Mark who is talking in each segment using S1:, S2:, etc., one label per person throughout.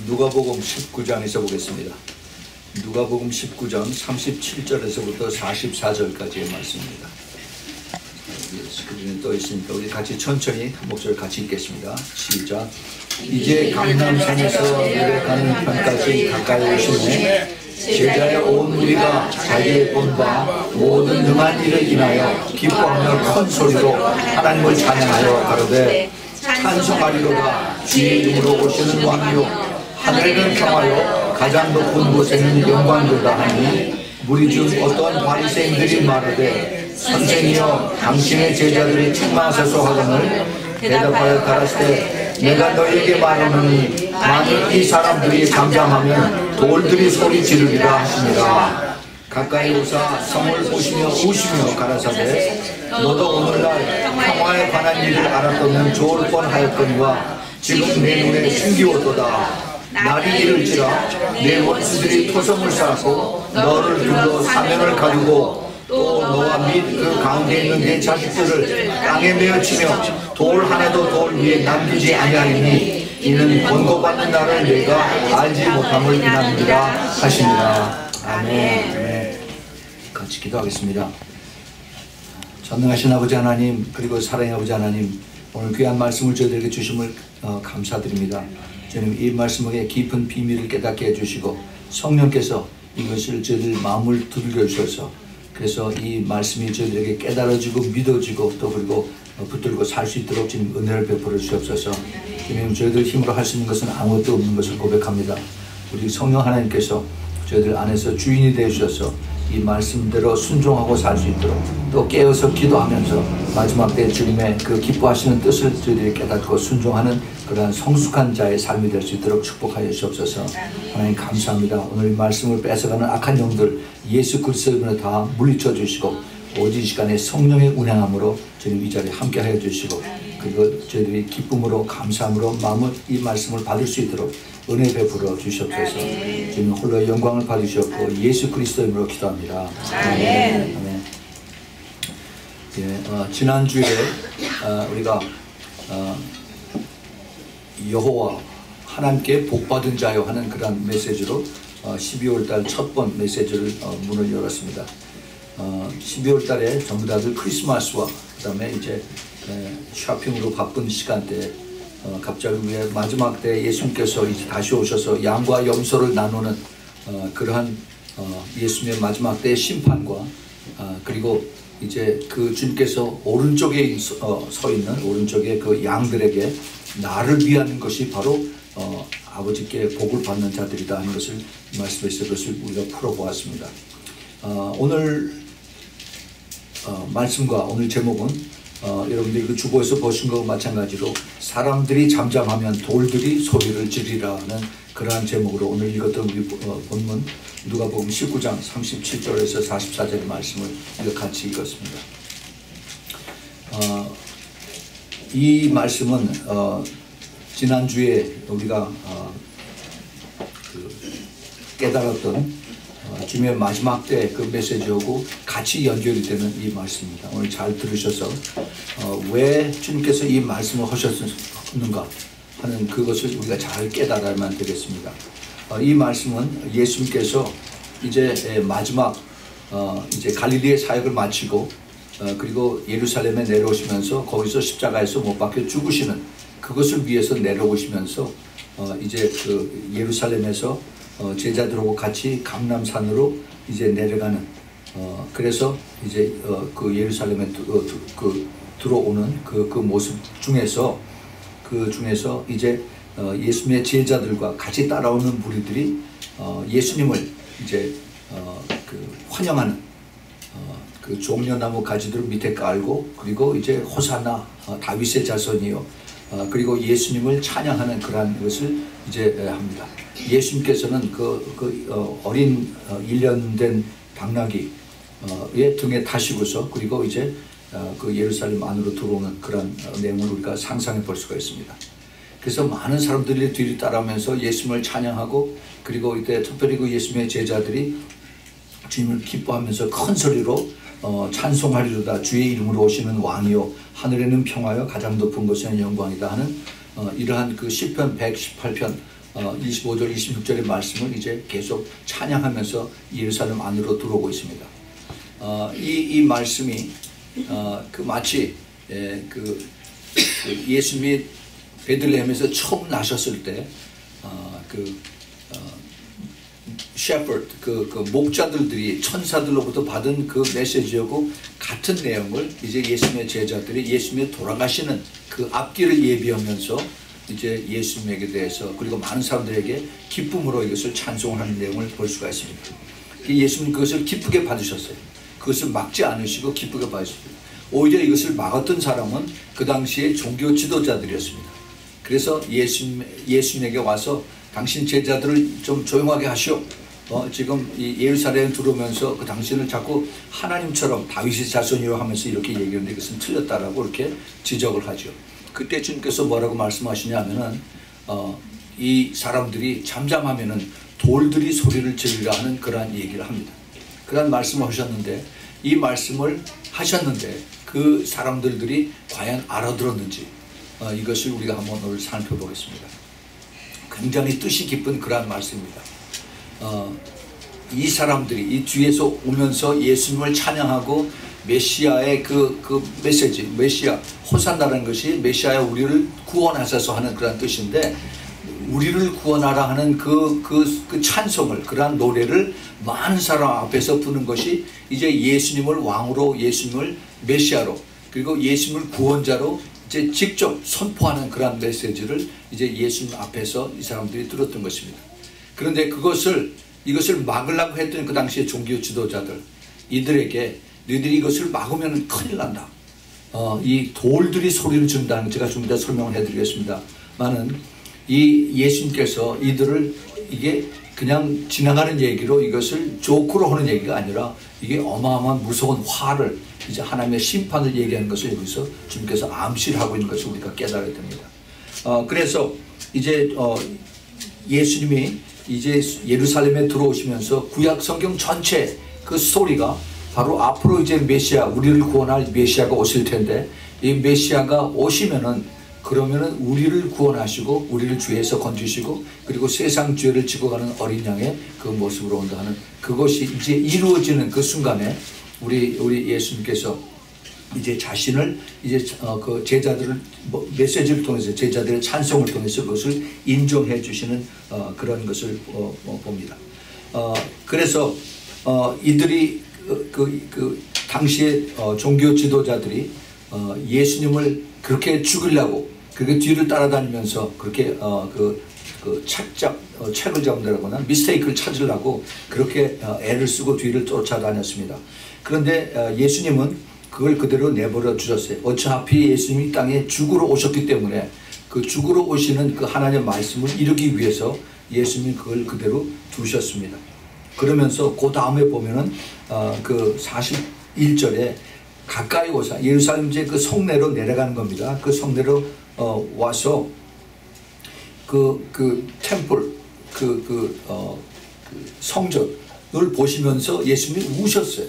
S1: 누가복음 19장에서 보겠습니다. 누가복음 19장 37절에서부터 44절까지의 말씀입니다. 스크린에 떠 있으니까 우리 같이 천천히 한 목소리 같이 읽겠습니다. 시작. 이제 감람산에서 내려가는 편까지 가까이 오시매 제자의 온 무리가 자기의 본 바 모든 능한 일을 인하여 기뻐하며 큰 소리로 하나님을 찬양하여 가로되 찬송하리로다. 주의 이름으로 오시는 왕이요 하늘에는 평화요 가장 높은 곳에는 영광이로다 하니 무리 중 어떤 바리새인들이 말하되 선생이여 당신의 제자들이 책망하소서 하거늘 대답하여 가라사대 내가 너희에게 말하노니 만일 이 사람들이 잠잠하면 돌들이 소리 지르리라 하시니라. 가까이 오사 성을 보시며 우시며 가라사대 너도 오늘날 평화에 관한 일을 알았다면 좋을 뻔하였거니와 지금 내 눈에 숨기웠도다. 날이 이를지라 내 원수들이 토성을 쌓고 너를 둘러 사면을 가두고 또 너와 및 그 가운데 있는 내 자식들을 땅에 메어치며 돌 하나도 돌 위에 남기지 아니하리니 이는 권고받는 날을 내가 알지 못함을 인함이라 하시니라. 아멘. 아멘. 같이 기도하겠습니다. 전능하신 아버지 하나님, 그리고 사랑의 아버지 하나님, 오늘 귀한 말씀을 저희들에게 주심을 감사드립니다. 주님, 이 말씀의 깊은 비밀을 깨닫게 해주시고 성령께서 이것을 저희들 마음을 두들겨 주셔서 그래서 이 말씀이 저희들에게 깨달아지고 믿어지고 또 그리고 붙들고 살 수 있도록 주님 은혜를 베풀어 주옵소서. 주님, 저희들 힘으로 할 수 있는 것은 아무것도 없는 것을 고백합니다. 우리 성령 하나님께서 저희들 안에서 주인이 되셔서 이 말씀대로 순종하고 살 수 있도록 또 깨어서 기도하면서 마지막 때 주님의 그 기뻐하시는 뜻을 저희들이 깨닫고 순종하는 그러한 성숙한 자의 삶이 될 수 있도록 축복하여 주옵소서. 하나님 감사합니다. 오늘 이 말씀을 뺏어가는 악한 영들 예수 그리스도의 이름으로 다 물리쳐 주시고 오직 이 시간에 성령의 운행함으로 주님 이 자리에 함께 하여 주시고 그리고 저희들이 기쁨으로 감사함으로 마음을 이 말씀을 받을 수 있도록 은혜 베풀어 주시옵소서. 주님 홀로 영광을 받으셨고 예수 그리스도의 이름으로 기도합니다. 아멘. 아멘. 예, 지난주에 우리가 여호와 하나님께 복받은 자요 하는 그런 메시지로 12월달 첫 번 메시지를 문을 열었습니다. 12월달에 전부 다들 크리스마스와 그 다음에 이제 쇼핑으로 바쁜 시간대에 갑자기 왜 마지막 때 예수님께서 이제 다시 오셔서 양과 염소를 나누는 그러한 예수님의 마지막 때의 심판과 그리고 이제 그 주님께서 오른쪽에 서 있는 오른쪽에 그 양들에게 나를 위한 것이 바로 아버지께 복을 받는 자들이다 하는 것을 말씀해서 그것을 우리가 풀어보았습니다. 오늘 말씀과 오늘 제목은 여러분들이 그 주보에서 보신 것과 마찬가지로 사람들이 잠잠하면 돌들이 소리를 지르리라는 그러한 제목으로 오늘 읽었던 우리 본문 누가복음 19장 37절에서 44절의 말씀을 우리가 같이 읽었습니다. 이 말씀은 지난주에 우리가 깨달았던 주님의 마지막 때 그 메시지하고 같이 연결이 되는 이 말씀입니다. 오늘 잘 들으셔서 왜 주님께서 이 말씀을 하셨는가 하는 그것을 우리가 잘 깨달아야만 되겠습니다. 이 말씀은 예수님께서 이제 마지막 이제 갈릴리의 사역을 마치고 그리고 예루살렘에 내려오시면서 거기서 십자가에서 못 박혀 죽으시는 그것을 위해서 내려오시면서 이제 그 예루살렘에서 제자들하고 같이 감람산으로 이제 내려가는 그래서 이제 그 예루살렘에 들어오는 그 모습 중에서 이제 예수님의 제자들과 같이 따라오는 무리들이 예수님을 이제 그 환영하는 그 종려나무 가지들 밑에 깔고 그리고 이제 호산나 다윗의 자손이요 그리고 예수님을 찬양하는 그러한 것을 이제 합니다. 예수님께서는 어린 1년 된 당나귀의 등에 타시고서 그리고 이제 그 예루살렘 안으로 들어오는 그런 내용을 우리가 상상해 볼 수가 있습니다. 그래서 많은 사람들이 뒤를 따라오면서 예수님을 찬양하고 그리고 이때 특별히 그 예수님의 제자들이 주님을 기뻐하면서 큰 소리로 찬송하리로다. 주의 이름으로 오시는 왕이요 하늘에는 평화요 가장 높은 곳에는 영광이다 하는 이러한 그 시편 118편 25절 26절의 말씀을 이제 계속 찬양하면서 예루살렘 안으로 들어오고 있습니다. 이 말씀이 마치 예수님이 베들레헴에서 처음 나셨을 때 셰퍼드 목자들이 천사들로부터 받은 그 메시지하고 같은 내용을 이제 예수님의 제자들이 예수님의 돌아가시는 그 앞길을 예비하면서 이제 예수님에게 대해서 그리고 많은 사람들에게 기쁨으로 이것을 찬송하는 내용을 볼 수가 있습니다. 예수님 그것을 기쁘게 받으셨어요. 그것을 막지 않으시고 기쁘게 받으셨습니다. 오히려 이것을 막았던 사람은 그 당시에 종교 지도자들이었습니다. 그래서 예수님에게 와서 당신 제자들을 좀 조용하게 하시오. 지금 이 예루살렘에 들어오면서 그 당신을 자꾸 하나님처럼 다윗의 자손이라고 하면서 이렇게 얘기하는데 이것은 틀렸다라고 이렇게 지적을 하죠. 그때 주님께서 뭐라고 말씀하시냐면은 이 사람들이 잠잠하면은 돌들이 소리를 지르려 하는 그러한 얘기를 합니다. 그러한 말씀을 하셨는데 이 말씀을 하셨는데 그 사람들이 과연 알아들었는지 이것을 우리가 한번 오늘 살펴보겠습니다. 굉장히 뜻이 깊은 그러한 말씀입니다. 이 사람들이 이 뒤에서 오면서 예수님을 찬양하고 메시아의 그 메시지, 메시아 호산나라는 것이 메시아의 우리를 구원하셔서 하는 그런 뜻인데 우리를 구원하라 하는 그 찬송을 그러한 노래를 많은 사람 앞에서 부는 것이 이제 예수님을 왕으로 예수님을 메시아로 그리고 예수님을 구원자로 이제 직접 선포하는 그런 메시지를 이제 예수님 앞에서 이 사람들이 들었던 것입니다. 그런데 이것을 막으려고 했던 그 당시의 종교 지도자들 이들에게 너희들이 이것을 막으면 큰일 난다. 이 돌들이 소리를 지른다는 걸 제가 좀 이따 설명을 해드리겠습니다만은 이 예수님께서 이들을 이게 그냥 지나가는 얘기로 이것을 조크로 하는 얘기가 아니라 이게 어마어마한 무서운 화를 이제 하나님의 심판을 얘기하는 것을 여기서 주님께서 암시를 하고 있는 것을 우리가 깨달아야 됩니다. 그래서 이제 예수님이 이제 예루살렘에 들어오시면서 구약 성경 전체 그 스토리가 바로 앞으로 이제 메시아 우리를 구원할 메시아가 오실 텐데 이 메시아가 오시면은 그러면은 우리를 구원하시고 우리를 죄에서 건지시고 그리고 세상 죄를 지고 가는 어린 양의 그 모습으로 온다 하는 그것이 이제 이루어지는 그 순간에 우리 예수님께서 이제 자신을 이제 그 제자들을 메시지를 통해서 제자들의 찬송을 통해서 그것을 인정해 주시는 그런 것을 봅니다. 그래서 이들이 그 당시에 종교 지도자들이 예수님을 그렇게 죽이려고 그렇게 뒤를 따라다니면서 그렇게 책을 잡는다거나 미스테이크를 찾으려고 그렇게 애를 쓰고 뒤를 쫓아다녔습니다. 그런데 예수님은 그걸 그대로 내버려 주셨어요. 어차피 예수님이 땅에 죽으러 오셨기 때문에 그 죽으러 오시는 그 하나님의 말씀을 이루기 위해서 예수님이 그걸 그대로 두셨습니다. 그러면서 그 다음에 보면은 그 41절에 가까이 오사 예루살렘 이제 그 성내로 내려가는 겁니다. 그 성내로 와서 그 템플 성전을 보시면서 예수님이 우셨어요.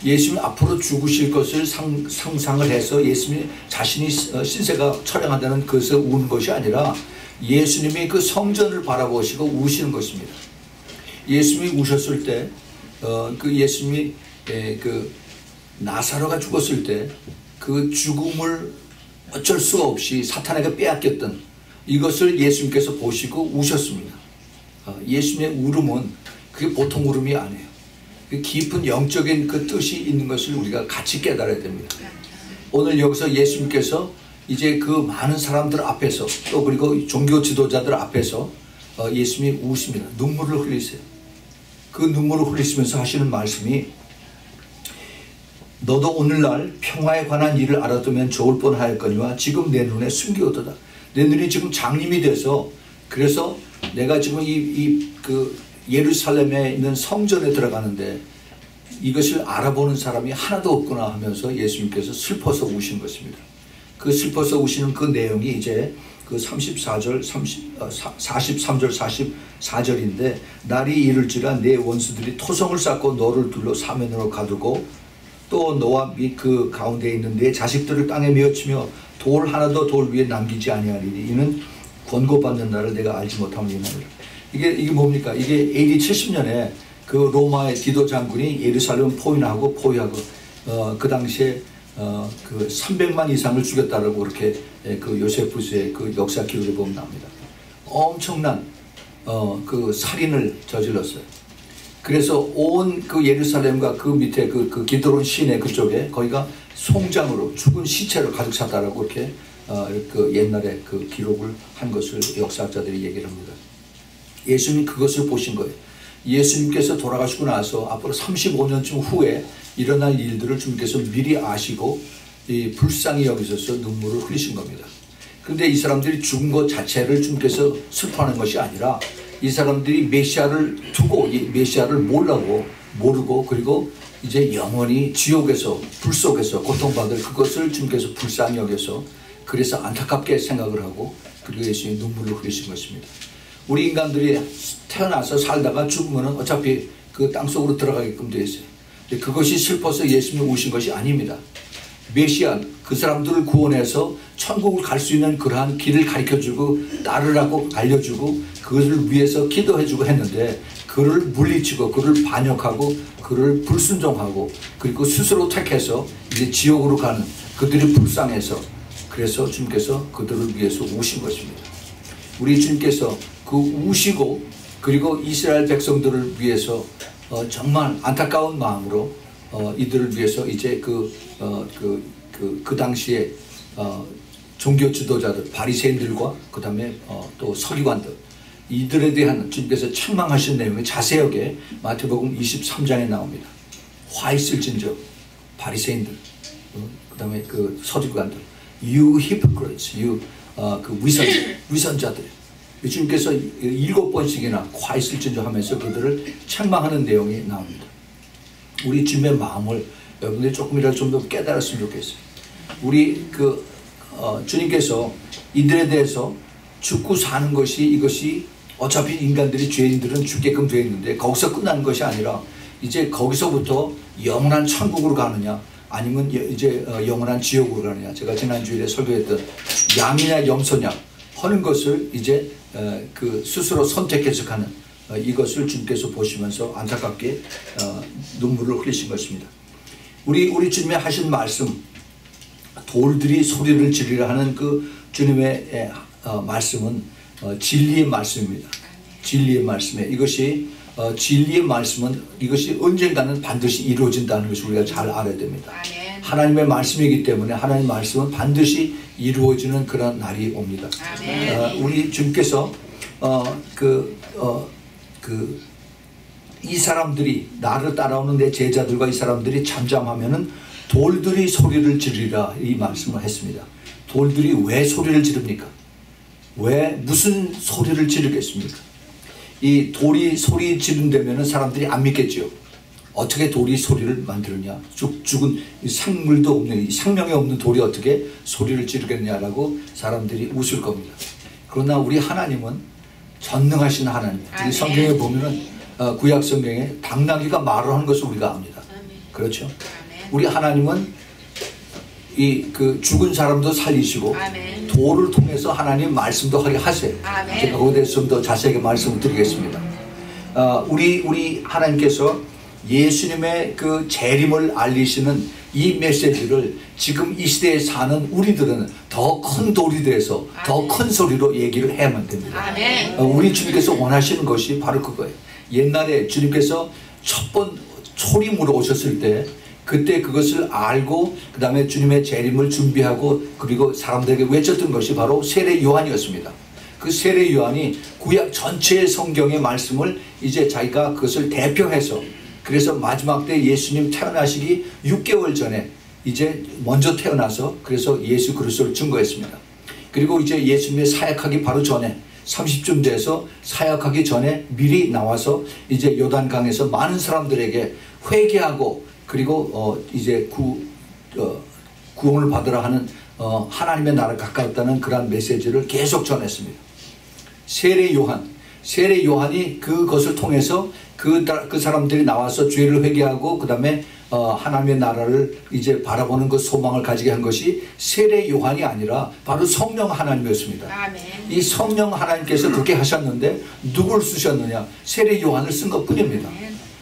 S1: 예수님이 앞으로 죽으실 것을 상상을 해서 예수님이 자신이 신세가 처량하다는 것을 우는 것이 아니라 예수님이 그 성전을 바라보시고 우시는 것입니다. 예수님이 우셨을 때 그 예수님이 그 나사로가 죽었을 때 그 죽음을 어쩔 수가 없이 사탄에게 빼앗겼던 이것을 예수님께서 보시고 우셨습니다. 예수님의 울음은 그게 보통 울음이 아니에요. 그 깊은 영적인 그 뜻이 있는 것을 우리가 같이 깨달아야 됩니다. 오늘 여기서 예수님께서 이제 그 많은 사람들 앞에서 또 그리고 종교 지도자들 앞에서 예수님이 우십니다. 눈물을 흘리세요. 그 눈물을 흘리시면서 하시는 말씀이 너도 오늘날 평화에 관한 일을 알아두면 좋을 뻔하였거니와 지금 내 눈에 숨기오도다. 내 눈이 지금 장님이 돼서 그래서 내가 지금 그 예루살렘에 있는 성전에 들어가는데 이것을 알아보는 사람이 하나도 없구나 하면서 예수님께서 슬퍼서 우신 것입니다. 그 슬퍼서 우시는 그 내용이 이제 그 43절 44절인데 날이 이를지라 내 원수들이 토성을 쌓고 너를 둘러 사면으로 가두고 또 너와 및 그 가운데 있는 내 자식들을 땅에 메어치며 돌 하나도 돌 위에 남기지 아니하리니 이는 권고받는 날을 내가 알지 못함이니라. 이게 뭡니까? 이게 AD 70년에 그 로마의 디도 장군이 예루살렘 포위하고 그 당시에 그 300만 이상을 죽였다라고 그렇게 그 요세푸스의 그 역사 기록에 보면 나옵니다. 엄청난 그 살인을 저질렀어요. 그래서 온 그 예루살렘과 그 밑에 그 기드론 시내 그쪽에 거기가 송장으로 죽은 시체로 가득 찼다라고 이렇게 그 옛날에 그 기록을 한 것을 역사학자들이 얘기를 합니다. 예수님이 그것을 보신 거예요. 예수님께서 돌아가시고 나서 앞으로 35년쯤 후에 일어날 일들을 주님께서 미리 아시고 불쌍히 여기셔서 눈물을 흘리신 겁니다. 그런데 이 사람들이 죽은 것 자체를 주님께서 슬퍼하는 것이 아니라 이 사람들이 메시아를 두고 메시아를 모르고 그리고 이제 영원히 지옥에서 불 속에서 고통받을 그것을 주님께서 불쌍히 여겨서 그래서 안타깝게 생각을 하고 그리고 예수님이 눈물을 흘리신 것입니다. 우리 인간들이 태어나서 살다가 죽으면 어차피 그 땅속으로 들어가게끔 되어 있어요. 그것이 슬퍼서 예수님이 오신 것이 아닙니다. 메시아 그 사람들을 구원해서 천국을 갈 수 있는 그러한 길을 가르쳐주고 따르라고 알려주고 그것을 위해서 기도해주고 했는데 그를 물리치고 그를 반역하고 그를 불순종하고 그리고 스스로 택해서 이제 지옥으로 가는 그들이 불쌍해서 그래서 주님께서 그들을 위해서 오신 것입니다. 우리 주님께서 그 우시고 그리고 이스라엘 백성들을 위해서 정말 안타까운 마음으로 이들을 위해서 이제 그 당시에 종교 지도자들 바리새인들과 그 다음에 또 서기관들 이들에 대한 주님께서 책망하신 내용이 자세하게 마태복음 23장에 나옵니다. 화 있을진저 바리새인들 그 다음에 그 서기관들 You hypocrites, 그 위선자들 주님께서 7번씩이나 화 있을진저 하면서 그들을 책망하는 내용이 나옵니다. 우리 주님의 마음을 여러분들이 조금이라도 좀 더 깨달았으면 좋겠어요. 우리 주님께서 이들에 대해서 죽고 사는 것이 이것이 어차피 인간들이 죄인들은 죽게끔 되어 있는데 거기서 끝나는 것이 아니라 이제 거기서부터 영원한 천국으로 가느냐 아니면 이제 영원한 지옥으로 가느냐 제가 지난주일에 설교했던 양이냐 염소냐 하는 것을 이제 그 스스로 선택해서 가는 이것을 주님께서 보시면서 안타깝게 눈물을 흘리신 것입니다. 우리 주님의 하신 말씀 돌들이 소리를 지르라 하는 그 주님의 말씀은 진리의 말씀입니다. 진리의 말씀에 이것이 진리의 말씀은 이것이 언젠가는 반드시 이루어진다는 것을 우리가 잘 알아야 됩니다. 하나님의 말씀이기 때문에 하나님의 말씀은 반드시 이루어지는 그런 날이 옵니다. 우리 주님께서 이 사람들이 나를 따라오는 내 제자들과 이 사람들이 잠잠하면은 돌들이 소리를 지르리라 이 말씀을 했습니다. 돌들이 왜 소리를 지릅니까? 왜 무슨 소리를 지르겠습니까? 이 돌이 소리 지른다면 사람들이 안 믿겠죠. 어떻게 돌이 소리를 만드느냐? 죽은 생물도 없는 생명이 없는 돌이 어떻게 소리를 지르겠냐라고 사람들이 웃을 겁니다. 그러나 우리 하나님은 전능하신 하나님. 성경에 보면은 구약 성경에 당나귀가 말을 하는 것을 우리가 압니다. 그렇죠? 우리 하나님은 그 죽은 사람도 살리시고 돌을 통해서 하나님 말씀도 하게 하세요. 제가 거기에 대해서 좀 더 자세하게 말씀을 드리겠습니다. 우리 하나님께서 예수님의 그 재림을 알리시는 이 메시지를 지금 이 시대에 사는 우리들은 더 큰 돌이 돼서 더 큰 소리로 얘기를 해야만 됩니다. 우리 주님께서 원하시는 것이 바로 그거예요. 옛날에 주님께서 첫 번 초림으로 오셨을 때 그때 그것을 알고 그 다음에 주님의 재림을 준비하고 그리고 사람들에게 외쳤던 것이 바로 세례 요한이었습니다. 그 세례 요한이 구약 전체의 성경의 말씀을 이제 자기가 그것을 대표해서 그래서 마지막 때 예수님 태어나시기 6개월 전에 이제 먼저 태어나서 그래서 예수 그리스도를 증거했습니다. 그리고 이제 예수님의 사역하기 바로 전에 30쯤 돼서 사역하기 전에 미리 나와서 이제 요단강에서 많은 사람들에게 회개하고 그리고 이제 구원을 받으라 하는 하나님의 나라가 가까웠다는 그러한 메시지를 계속 전했습니다. 세례 요한이 그것을 통해서 그 사람들이 나와서 죄를 회개하고 그 다음에 하나님의 나라를 이제 바라보는 그 소망을 가지게 한 것이 세례 요한이 아니라 바로 성령 하나님이었습니다.
S2: 아멘.
S1: 이 성령 하나님께서 그렇게 하셨는데 누굴 쓰셨느냐? 세례 요한을 쓴 것뿐입니다.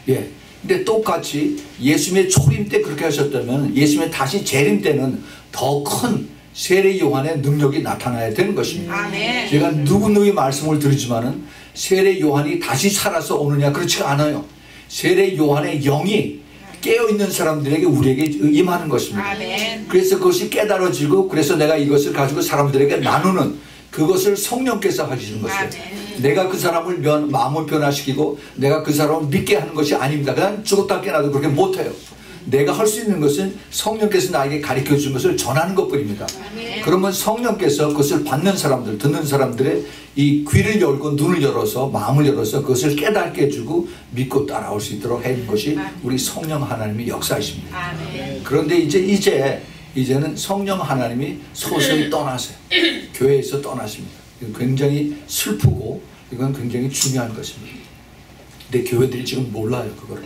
S1: 예. 근데 똑같이 예수님의 초림 때 그렇게 하셨다면 예수님의 다시 재림 때는 더 큰 세례 요한의 능력이 나타나야 되는 것입니다.
S2: 아멘.
S1: 제가 누구누구의 말씀을 드리지만은 세례 요한이 다시 살아서 오느냐? 그렇지가 않아요. 세례 요한의 영이 깨어있는 사람들에게 우리에게 임하는 것입니다.
S2: 아멘.
S1: 그래서 그것이 깨달아지고 그래서 내가 이것을 가지고 사람들에게 나누는 그것을 성령께서 하시는 것이에요.
S2: 아멘.
S1: 내가 그 사람을 마음을 변화시키고 내가 그 사람을 믿게 하는 것이 아닙니다. 그냥 죽었다 깨나도 그렇게 못해요. 내가 할 수 있는 것은 성령께서 나에게 가르쳐 준 것을 전하는 것뿐입니다.
S2: 아멘.
S1: 그러면 성령께서 그것을 받는 사람들, 듣는 사람들의 이 귀를 열고 눈을 열어서 마음을 열어서 그것을 깨닫게 해주고 믿고 따라올 수 있도록 해준 것이 우리 성령 하나님의 역사이십니다.
S2: 아멘.
S1: 그런데 이제는 성령 하나님이 서서히 떠나세요. 교회에서 떠나십니다. 이건 굉장히 슬프고 이건 굉장히 중요한 것입니다. 근데 교회들이 지금 몰라요, 그거를.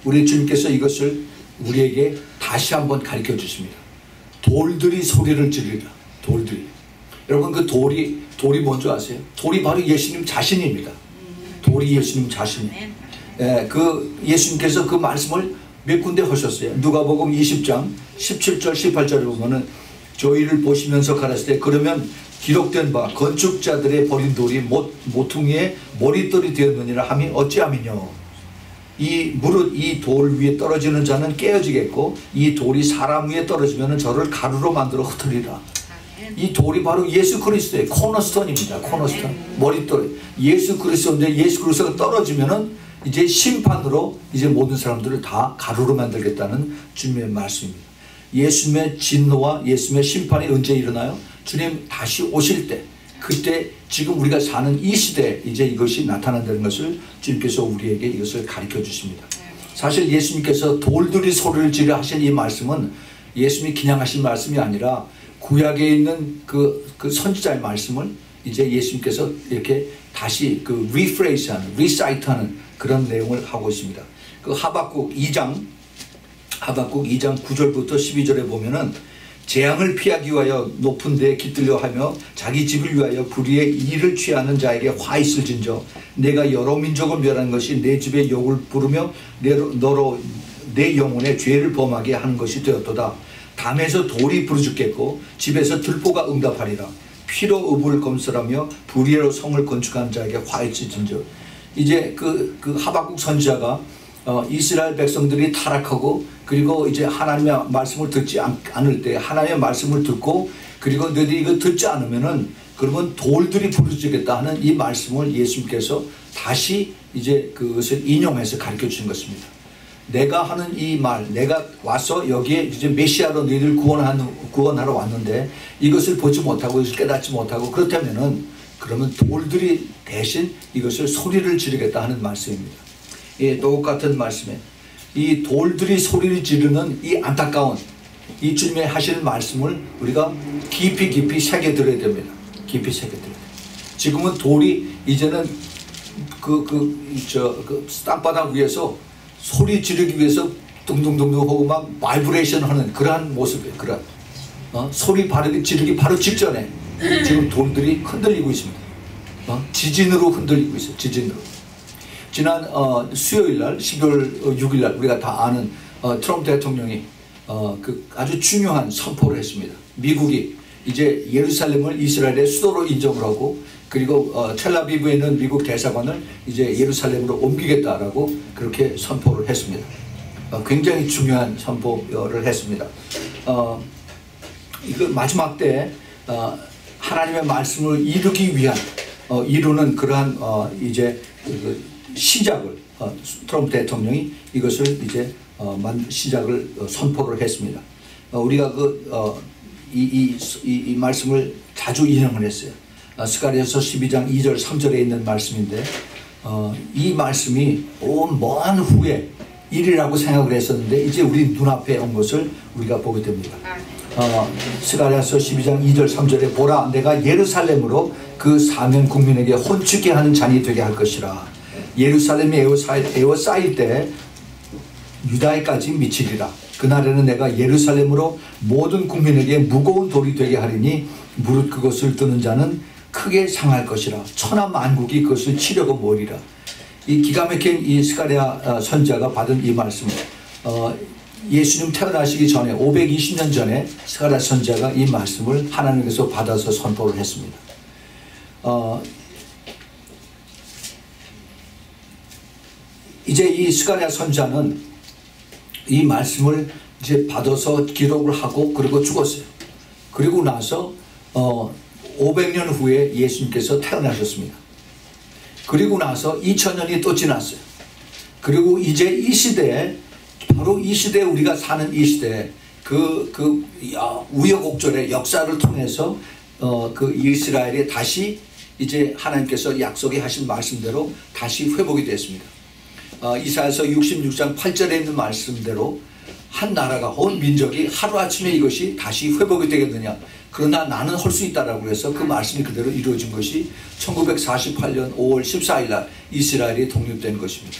S1: 우리 주님께서 이것을 우리에게 다시 한번 가르쳐 주십니다. 돌들이 소리를 지르리라. 돌들이. 여러분 그 돌이 뭔지 아세요? 돌이 바로 예수님 자신입니다. 돌이 예수님 자신이에요. 예, 그 예수님께서 그 말씀을 몇 군데 하셨어요. 누가복음 20장 17절 18절에 보면은 저희를 보시면서 가라사대 그러면 기록된 바 건축자들의 버린 돌이 모퉁이의 머릿돌이 되었느니라 함이 어찌함이뇨. 이 돌 위에 떨어지는 자는 깨어지겠고 이 돌이 사람 위에 떨어지면 저를 가루로 만들어 흩으리라. 이 돌이 바로 예수 그리스도의 코너스톤입니다. 코너스톤 머릿돌 예수 그리스도인데 예수 그리스도가 떨어지면은 이제 심판으로 이제 모든 사람들을 다 가루로 만들겠다는 주님의 말씀입니다. 예수님의 진노와 예수님의 심판이 언제 일어나요? 주님 다시 오실 때 그때 지금 우리가 사는 이 시대에 이제 이것이 나타난다는 것을 주님께서 우리에게 이것을 가르쳐 주십니다. 사실 예수님께서 돌들이 소리를 지르 하신 이 말씀은 예수님이 그냥 하신 말씀이 아니라 구약에 있는 그 선지자의 말씀을 이제 예수님께서 이렇게 다시 그 리프레이스하는, 리사이트하는 그런 내용을 하고 있습니다. 그 하박국 2장 9절부터 12절에 보면은 재앙을 피하기 위하여 높은 데에 깃들려 하며 자기 집을 위하여 불의의 일을 취하는 자에게 화 있을진저 내가 여러 민족을 멸하는 것이 내 집에 욕을 부르며 너로 내 영혼의 죄를 범하게 하는 것이 되었도다. 담에서 돌이 부르짖겠고 집에서 들보가 응답하리라. 피로 읍을 검설하며 불의로 성을 건축한 자에게 화 있을진저. 이제 그 하박국 선지자가 이스라엘 백성들이 타락하고 그리고 이제 하나님의 말씀을 듣지 않을 때 하나님의 말씀을 듣고 그리고 너희들이 이거 듣지 않으면은 그러면 돌들이 부르짖겠다 하는 이 말씀을 예수님께서 다시 이제 그것을 인용해서 가르쳐 주신 것입니다. 내가 하는 이 말, 내가 와서 여기에 이제 메시아로 너희들 구원하러 왔는데 이것을 보지 못하고 이것을 깨닫지 못하고 그렇다면은 그러면 돌들이 대신 이것을 소리를 지르겠다 하는 말씀입니다. 예, 똑같은 말씀에 이 돌들이 소리를 지르는 이 안타까운 이 주님의 하시는 말씀을 우리가 깊이 새겨들어야 됩니다. 깊이 새겨들어야 돼요. 지금은 돌이 이제는 땅바닥 위에서 소리 지르기 위해서 둥둥둥둥 하고 막 바이브레이션 하는 그러한 모습이에요. 그런 소리 지르기 바로 직전에 지금 돌들이 흔들리고 있습니다. 지진으로 흔들리고 있어요. 지진으로. 지난 수요일날 12월 6일날 우리가 다 아는 트럼프 대통령이 그 아주 중요한 선포를 했습니다. 미국이 이제 예루살렘을 이스라엘의 수도로 인정을 하고 그리고 텔아비브에 있는 미국 대사관을 이제 예루살렘으로 옮기겠다라고 그렇게 선포를 했습니다. 굉장히 중요한 선포를 했습니다. 이거 마지막 때 하나님의 말씀을 이루기 위한 이루는 그러한 이제 시작을 트럼프 대통령이 이것을 이제 시작을 선포를 했습니다. 우리가 이 말씀을 자주 인용을 했어요. 스가랴서 12장 2절 3절에 있는 말씀인데 이 말씀이 먼 후에 일이라고 생각을 했었는데 이제 우리 눈앞에 온 것을 우리가 보게 됩니다. 스가랴서 12장 2절 3절에 보라 내가 예루살렘으로 그 사면 국민에게 혼축게 하는 잔이 되게 할 것이라. 예루살렘이 에워싸일 때 유다에까지 미치리라. 그날에는 내가 예루살렘으로 모든 국민에게 무거운 돌이 되게 하리니 무릇 그것을 드는 자는 크게 상할 것이라. 천하 만국이 그것을 치려고 모으리라. 이 기가 막힌 이 스가랴 선지자가 받은 이 말씀, 예수님 태어나시기 전에 520년 전에 스가랴 선지자가 이 말씀을 하나님께서 받아서 선포를 했습니다. 이제 이 스가랴 선지자는 이 말씀을 이제 받아서 기록을 하고 그리고 죽었어요. 그리고 나서 500년 후에 예수님께서 태어나셨습니다. 그리고 나서 2000년이 또 지났어요. 그리고 이제 이 시대에, 바로 이 시대에 우리가 사는 이 시대에 우여곡절의 역사를 통해서 그 이스라엘이 다시 이제 하나님께서 약속해 하신 말씀대로 다시 회복이 됐습니다. 이사야서 66장 8절에 있는 말씀대로 한 나라가, 온 민족이 하루아침에 이것이 다시 회복이 되겠느냐. 그러나 나는 할 수 있다라고 해서 그 말씀이 그대로 이루어진 것이 1948년 5월 14일 날 이스라엘이 독립된 것입니다.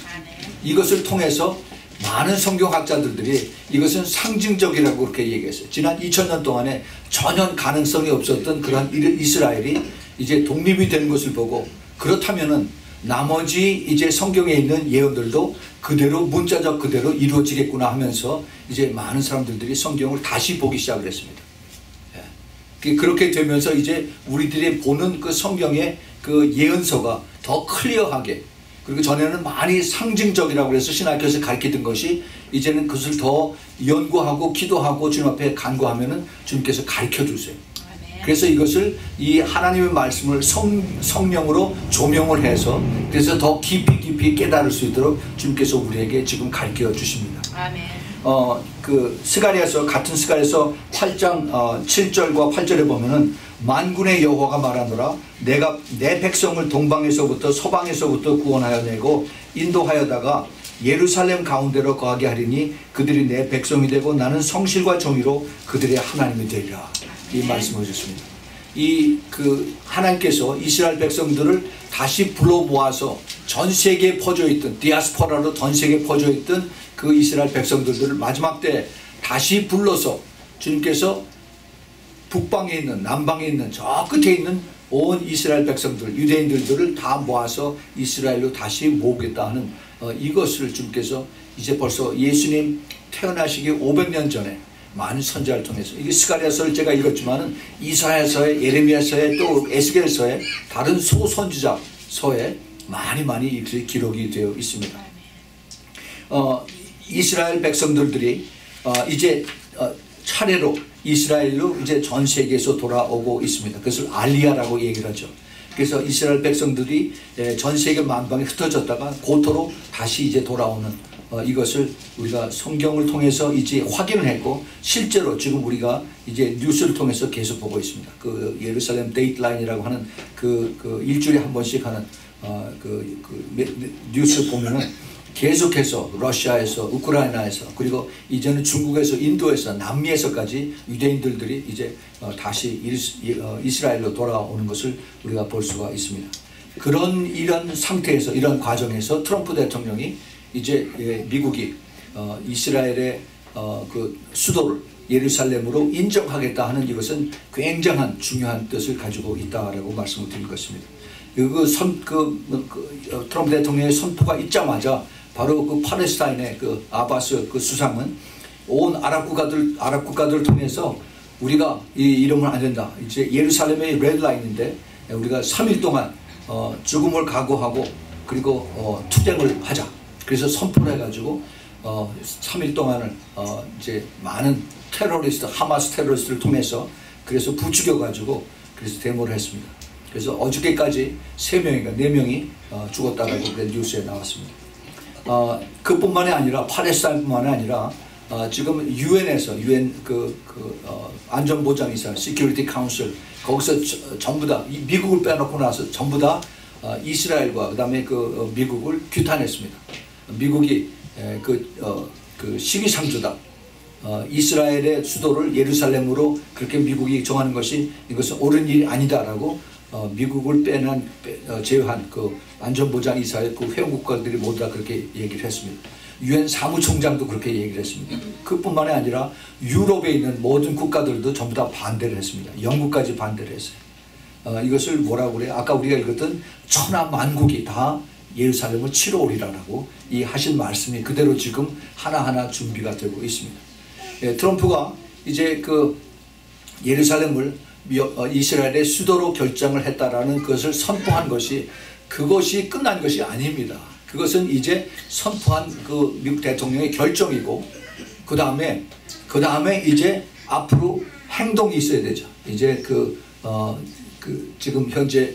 S1: 이것을 통해서 많은 성경학자들이 이것은 상징적이라고 그렇게 얘기했어요. 지난 2000년 동안에 전혀 가능성이 없었던 그런 이스라엘이 이제 독립이 된 것을 보고, 그렇다면은 나머지 이제 성경에 있는 예언들도 그대로 문자적 그대로 이루어지겠구나 하면서 이제 많은 사람들이 성경을 다시 보기 시작을 했습니다. 그렇게 되면서 이제 우리들이 보는 그 성경의 그 예언서가 더 클리어하게, 그리고 전에는 많이 상징적이라고 해서 신학교에서 가르치던 것이 이제는 그것을 더 연구하고 기도하고 주님 앞에 간구하면은 주님께서 가르쳐 주세요. 그래서 이것을 이 하나님의 말씀을 성령으로 조명을 해서 그래서 더 깊이 깨달을 수 있도록 주님께서 우리에게 지금 가르쳐 주십니다. 아멘. 그 스가랴서, 같은 스가랴서 8장 7절과 8절에 보면은 만군의 여호와가 말하노라. 내가 내 백성을 동방에서부터 서방에서부터 구원하여 내고 인도하여다가 예루살렘 가운데로 거하게 하리니 그들이 내 백성이 되고 나는 성실과 정의로 그들의 하나님이 되리라. 이 말씀을 주셨습니다. 하나님께서 이스라엘 백성들을 다시 불러 모아서 전 세계에 퍼져 있던, 디아스포라로 전 세계에 퍼져 있던 그 이스라엘 백성들을 마지막 때 다시 불러서 주님께서 북방에 있는, 남방에 있는, 저 끝에 있는 온 이스라엘 백성들, 유대인들을 다 모아서 이스라엘로 다시 모으겠다 하는 이것을 주님께서 이제 벌써 예수님 태어나시기 500년 전에 많은 선지자를 통해서, 이게 스가랴서를 제가 읽었지만은 이사야서에, 예레미야서에, 또 에스겔서에, 다른 소선지자서에 많이 기록이 되어 있습니다. 이스라엘 백성들이 이제 차례로 이스라엘로 이제 전 세계에서 돌아오고 있습니다. 그것을 알리야라고 얘기를 하죠. 그래서 이스라엘 백성들이 전 세계 만방에 흩어졌다가 고토로 다시 이제 돌아오는 이것을 우리가 성경을 통해서 이제 확인을 했고, 실제로 지금 우리가 이제 뉴스를 통해서 계속 보고 있습니다. 그 예루살렘 데이트라인이라고 하는 그 일주일에 한 번씩 하는 뉴스 보면은 계속해서 러시아에서, 우크라이나에서, 그리고 이제는 중국에서, 인도에서, 남미에서까지 유대인들이 이제 다시 이스라엘로 돌아오는 것을 우리가 볼 수가 있습니다. 이런 상태에서, 이런 과정에서 트럼프 대통령이 이제 미국이 이스라엘의 그 수도를 예루살렘으로 인정하겠다 하는 이것은 굉장한 중요한 뜻을 가지고 있다라고 말씀을 드릴 것입니다. 트럼프 대통령의 선포가 있자마자 바로 그 팔레스타인의 그 아바스 그 수상은 온 아랍 국가들을 통해서 우리가 이 이러면 안 된다. 이제 예루살렘의 레드라인인데 우리가 3일 동안 죽음을 각오하고 그리고 투쟁을 하자. 그래서 선포를 해가지고 3일 동안을 이제 많은 하마스 테러리스트를 통해서 그래서 부추겨가지고 그래서 데모를 했습니다. 그래서 어저께까지 3명인가 4명이 죽었다라고 뉴스에 나왔습니다. 그뿐만이 아니라 팔레스타인뿐만이 아니라 지금 유엔에서 안전보장이사 시큐리티 카운슬 거기서 전부 다 미국을 빼놓고 나서 전부 다 이스라엘과 그다음에 미국을 규탄했습니다. 미국이 그 시기상조다. 이스라엘의 수도를 예루살렘으로 그렇게 미국이 정하는 것이 이것은 옳은 일이 아니다라고 미국을 제외한 그 안전보장 이사의 그 회원국가들이 모두 다 그렇게 얘기를 했습니다. 유엔 사무총장도 그렇게 얘기를 했습니다. 그뿐만이 아니라 유럽에 있는 모든 국가들도 전부 다 반대를 했습니다. 영국까지 반대를 했어요. 이것을 뭐라고 그래요? 아까 우리가 읽었던 천하 만국이 다 예루살렘을 치러 오리라고 이 하신 말씀이 그대로 지금 하나하나 준비가 되고 있습니다. 트럼프가 이제 그 예루살렘을 이스라엘의 수도로 결정을 했다라는 것을 선포한 것이 그것이 끝난 것이 아닙니다. 그것은 이제 선포한 그 미국 대통령의 결정이고 그 다음에 이제 앞으로 행동이 있어야 되죠. 이제 지금 현재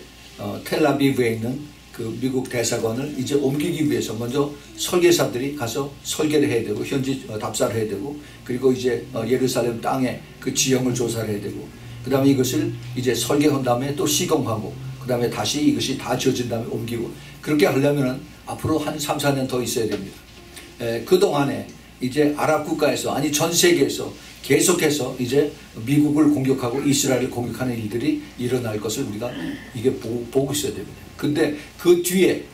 S1: 텔아비브에 있는 그 미국 대사관을 이제 옮기기 위해서 먼저 설계사들이 가서 설계를 해야 되고 현지 답사를 해야 되고 그리고 이제 예루살렘 땅에 그 지형을 조사를 해야 되고 그 다음에 이것을 이제 설계한 다음에 또 시공하고 그 다음에 다시 이것이 다 지어진 다음에 옮기고 그렇게 하려면은 앞으로 한 3, 4년 더 있어야 됩니다. 그동안에 이제 아랍 국가에서 아니 전 세계에서 계속해서 이제 미국을 공격하고 이스라엘을 공격하는 일들이 일어날 것을 우리가 이게 보고 있어야 됩니다. 근데 그 뒤에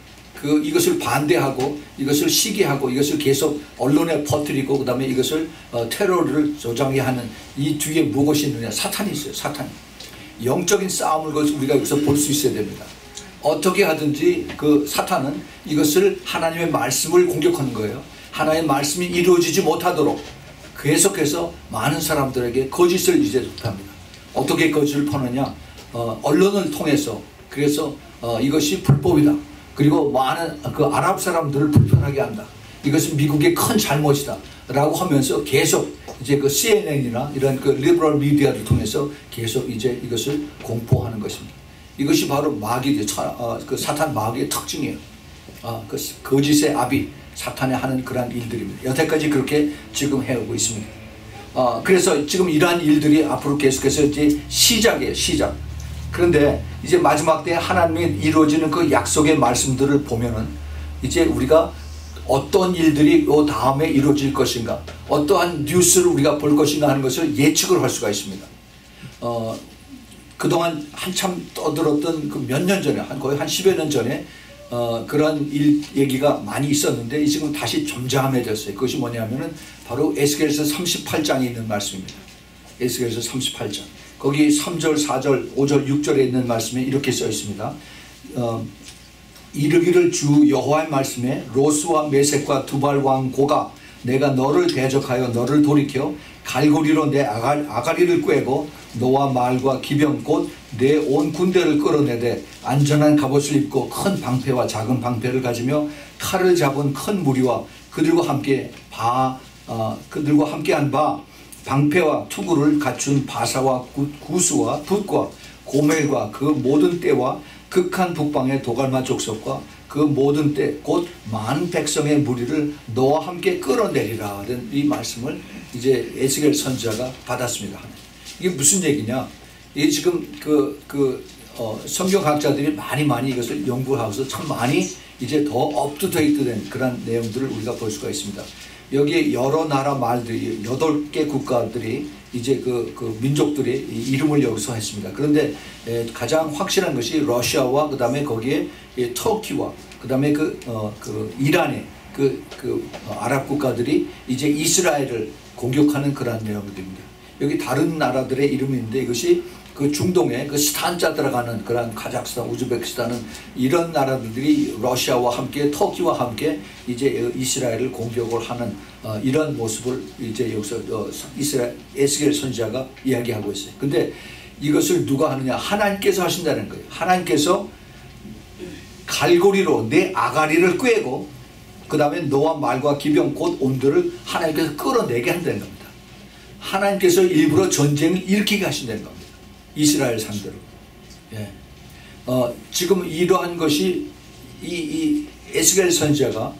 S1: 이것을 반대하고 이것을 시기하고 이것을 계속 언론에 퍼뜨리고 그 다음에 이것을 테러를 조장해 하는 이 뒤에 무엇이 있느냐? 사탄이 있어요. 사탄. 영적인 싸움을 우리가 여기서 볼 수 있어야 됩니다. 어떻게 하든지 그 사탄은 이것을 하나님의 말씀을 공격하는 거예요. 하나님의 말씀이 이루어지지 못하도록 계속해서 많은 사람들에게 거짓을 이제 접합니다. 어떻게 거짓을 퍼느냐? 언론을 통해서 그래서 이것이 불법이다. 그리고 많은 그 아랍 사람들을 불편하게 한다. 이것은 미국의 큰 잘못이다. 라고 하면서 계속 이제 그 CNN이나 이런 그 리버럴 미디어를 통해서 계속 이제 이것을 공포하는 것입니다. 이것이 바로 그 사탄 마귀의 특징이에요. 그 거짓의 아비 사탄이 하는 그러한 일들입니다. 여태까지 그렇게 지금 해오고 있습니다. 그래서 지금 이러한 일들이 앞으로 계속해서 이제 시작이에요. 시작. 그런데 이제 마지막 때 하나님이 이루어지는 그 약속의 말씀들을 보면은 이제 우리가 어떤 일들이 이 다음에 이루어질 것인가, 어떠한 뉴스를 우리가 볼 것인가 하는 것을 예측을 할 수가 있습니다. 그동안 한참 떠들었던 그 몇 년 전에, 거의 한 10여 년 전에 그런 얘기가 많이 있었는데 지금 다시 점잖해졌어요. 그것이 뭐냐면은 바로 에스겔서 38장에 있는 말씀입니다. 에스겔서 38장. 거기 3절, 4절, 5절, 6절에 있는 말씀에 이렇게 써 있습니다. 이르기를 주 여호와의 말씀에 로스와 메섹과 두발 왕 고가 내가 너를 대적하여 너를 돌이켜 갈고리로 내 아가리를 꿰고 너와 말과 기병 곧 내 온 군대를 끌어내되 안전한 갑옷을 입고 큰 방패와 작은 방패를 가지며 칼을 잡은 큰 무리와 그들과 함께한 바 방패와 투구를 갖춘 바사와 구수와 붓과 고멜과 그 모든 때와 극한 북방의 도갈마 족속과 그 모든 때 곧 많은 백성의 무리를 너와 함께 끌어내리라는 이 말씀을 이제 에스겔 선지자가 받았습니다. 이게 무슨 얘기냐? 이게 지금 성경학자들이 많이 이것을 연구하면서 참 많이 이제 더 업투데이트된 그런 내용들을 우리가 볼 수가 있습니다. 여기에 여러 나라 말들이 8개 국가들이 이제 그 민족들의 이름을 여기서 했습니다. 그런데 가장 확실한 것이 러시아와 그 다음에 거기에 터키와 그 다음에 그 이란의 아랍 국가들이 이제 이스라엘을 공격하는 그런 내용들입니다. 여기 다른 나라들의 이름이 있는데 이것이 그 중동에 그 스탄자 들어가는 그런 카자흐스탄, 우즈베키스탄은 이런 나라들이 러시아와 함께 터키와 함께 이제 이스라엘을 공격을 하는 이런 모습을 이제 여기서 에스겔 선지자가 이야기하고 있어요. 근데 이것을 누가 하느냐? 하나님께서 하신다는 거예요. 하나님께서 갈고리로 내 아가리를 꿰고 그 다음에 너와 말과 기병 곧 온들을 하나님께서 끌어내게 한다는 겁니다. 하나님께서 일부러 전쟁을 일으키게 하신다는 겁니다. 이스라엘 상대로. 예. 지금 이러한 것이 이 에스겔 선지자가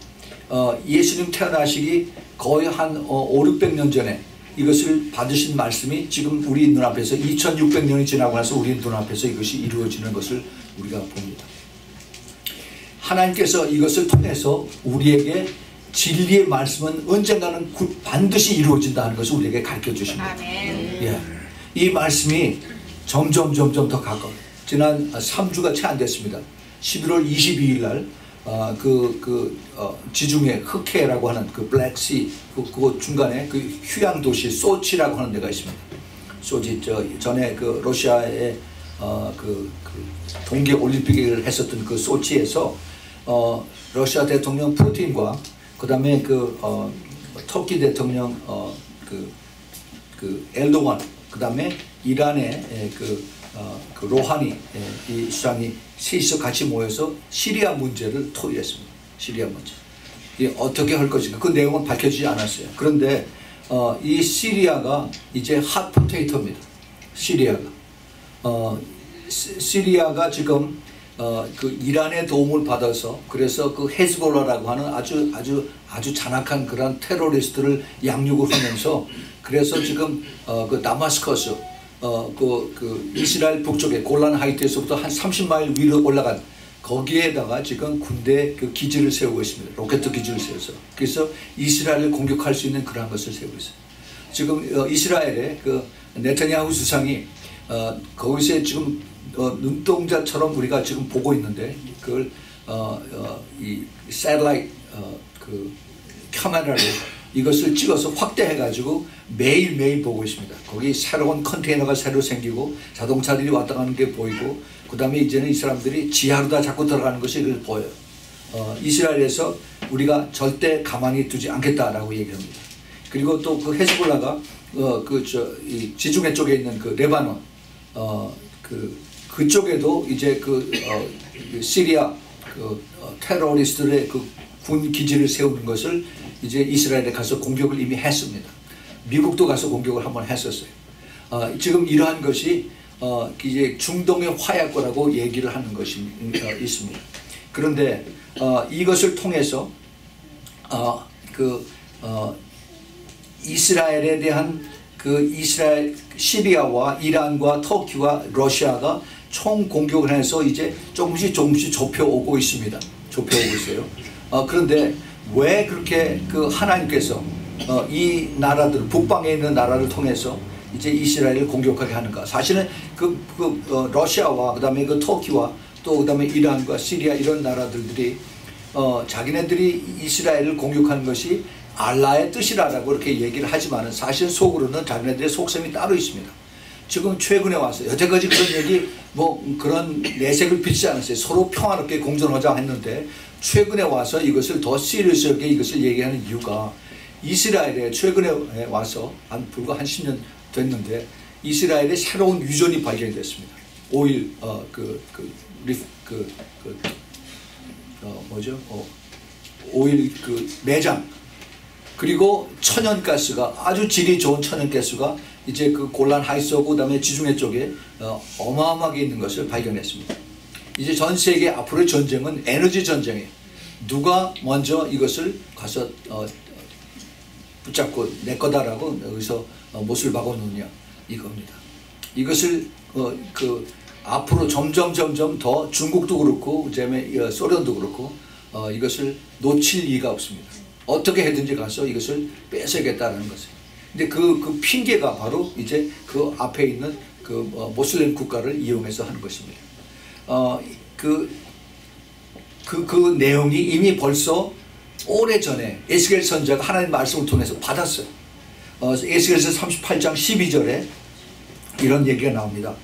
S1: 예수님 태어나시기 거의 한 500~600년 전에 이것을 받으신 말씀이 지금 우리 눈앞에서 2600년이 지나고 나서 우리 눈앞에서 이것이 이루어지는 것을 우리가 봅니다. 하나님께서 이것을 통해서 우리에게 진리의 말씀은 언젠가는 반드시 이루어진다는 것을 우리에게 가르쳐 주십니다. 예. 이 말씀이 점점 더 가까워요. 지난 3주가 채 안 됐습니다. 11월 22일 날 지중해 흑해라고 하는 그 블랙시 그 중간에 그 휴양 도시 소치라고 하는 데가 있습니다. 소치 전에 그 러시아의 동계 올림픽을 했었던 그 소치에서 러시아 대통령 푸틴과 그다음에 터키 대통령 그 엘도안 그다음에 이란의 그 로하니 이 수장이 셋이서 같이 모여서 시리아 문제를 토의했습니다. 시리아 문제. 이게 어떻게 할 것인가 그 내용은 밝혀지지 않았어요. 그런데 이 시리아가 이제 핫 포테이토입니다. 시리아가 지금 그 이란의 도움을 받아서 그래서 그 헤즈볼라라고 하는 아주 잔악한 그런 테러리스트를 양육을 하면서 그래서 지금 그 다마스커스 그 이스라엘 북쪽에 골란 하이트에서부터 한 30마일 위로 올라간 거기에다가 지금 군대 그 기지를 세우고 있습니다. 로켓 기지를 세워서 그래서 이스라엘을 공격할 수 있는 그러한 것을 세우고 있어요. 지금 이스라엘의 그 네타냐후 수상이 거기서 지금 눈동자처럼 우리가 지금 보고 있는데 그걸 이 샌라이트 그 카메라로 이것을 찍어서 확대해가지고 매일매일 보고 있습니다. 거기 새로운 컨테이너가 새로 생기고 자동차들이 왔다 가는 게 보이고 그 다음에 이제는 이 사람들이 지하로 다 자꾸 들어가는 것이 보여요. 이스라엘에서 우리가 절대 가만히 두지 않겠다라고 얘기합니다. 그리고 또 그 헤즈볼라가 이 지중해 쪽에 있는 그 레바논 그쪽에도 이제 시리아 테러리스트들의 군 기지를 세우는 것을 이제 이스라엘에 가서 공격을 이미 했습니다. 미국도 가서 공격을 한번 했었어요. 지금 이러한 것이 이제 중동의 화약고라고 얘기를 하는 것이 있습니다. 그런데 이것을 통해서 이스라엘에 대한 이스라엘 시리아와 이란과 터키와 러시아가 총 공격을 해서 이제 조금씩 좁혀오고 있습니다. 좁혀오고 있어요. 그런데 왜 그렇게 하나님께서 이 나라들 북방에 있는 나라를 통해서 이제 이스라엘을 공격하게 하는가? 사실은 러시아와 그다음에 터키와 또 그다음에 이란과 시리아 이런 나라들이 자기네들이 이스라엘을 공격하는 것이 알라의 뜻이라고 이렇게 얘기를 하지만은 사실 속으로는 자기네들의 속셈이 따로 있습니다. 지금 최근에 와서 여태까지 그런 얘기 그런 내색을 비치지 않았어요. 서로 평화롭게 공존하자 했는데 최근에 와서 이것을 더 시리어스하게 이것을 얘기하는 이유가 이스라엘에 최근에 와서 불과 한 10년 됐는데 이스라엘에 새로운 유전이 발견이 됐습니다. 오일 오일 매장 그리고 천연가스가 아주 질이 좋은 천연가스가 이제 골란 하이트하고 그다음에 지중해 쪽에 어마어마하게 있는 것을 발견했습니다. 이제 전 세계 앞으로의 전쟁은 에너지 전쟁이에요. 누가 먼저 이것을 가서 붙잡고 내 거다라고 여기서 못을 박아놓느냐 이겁니다. 이것을 앞으로 점점 더 중국도 그렇고 그다음에 소련도 그렇고 이것을 놓칠 이유가 없습니다. 어떻게 해든지 가서 이것을 뺏어야겠다는 것이에요. 근데 그 핑계가 바로 이제 그 앞에 있는 모슬렘 국가를 이용해서 하는 것입니다. 그 내용이 이미 벌써 오래전에 에스겔 선지자가 하나님 말씀을 통해서 받았어요. 에스겔서 38장 12절에 이런 얘기가 나옵니다.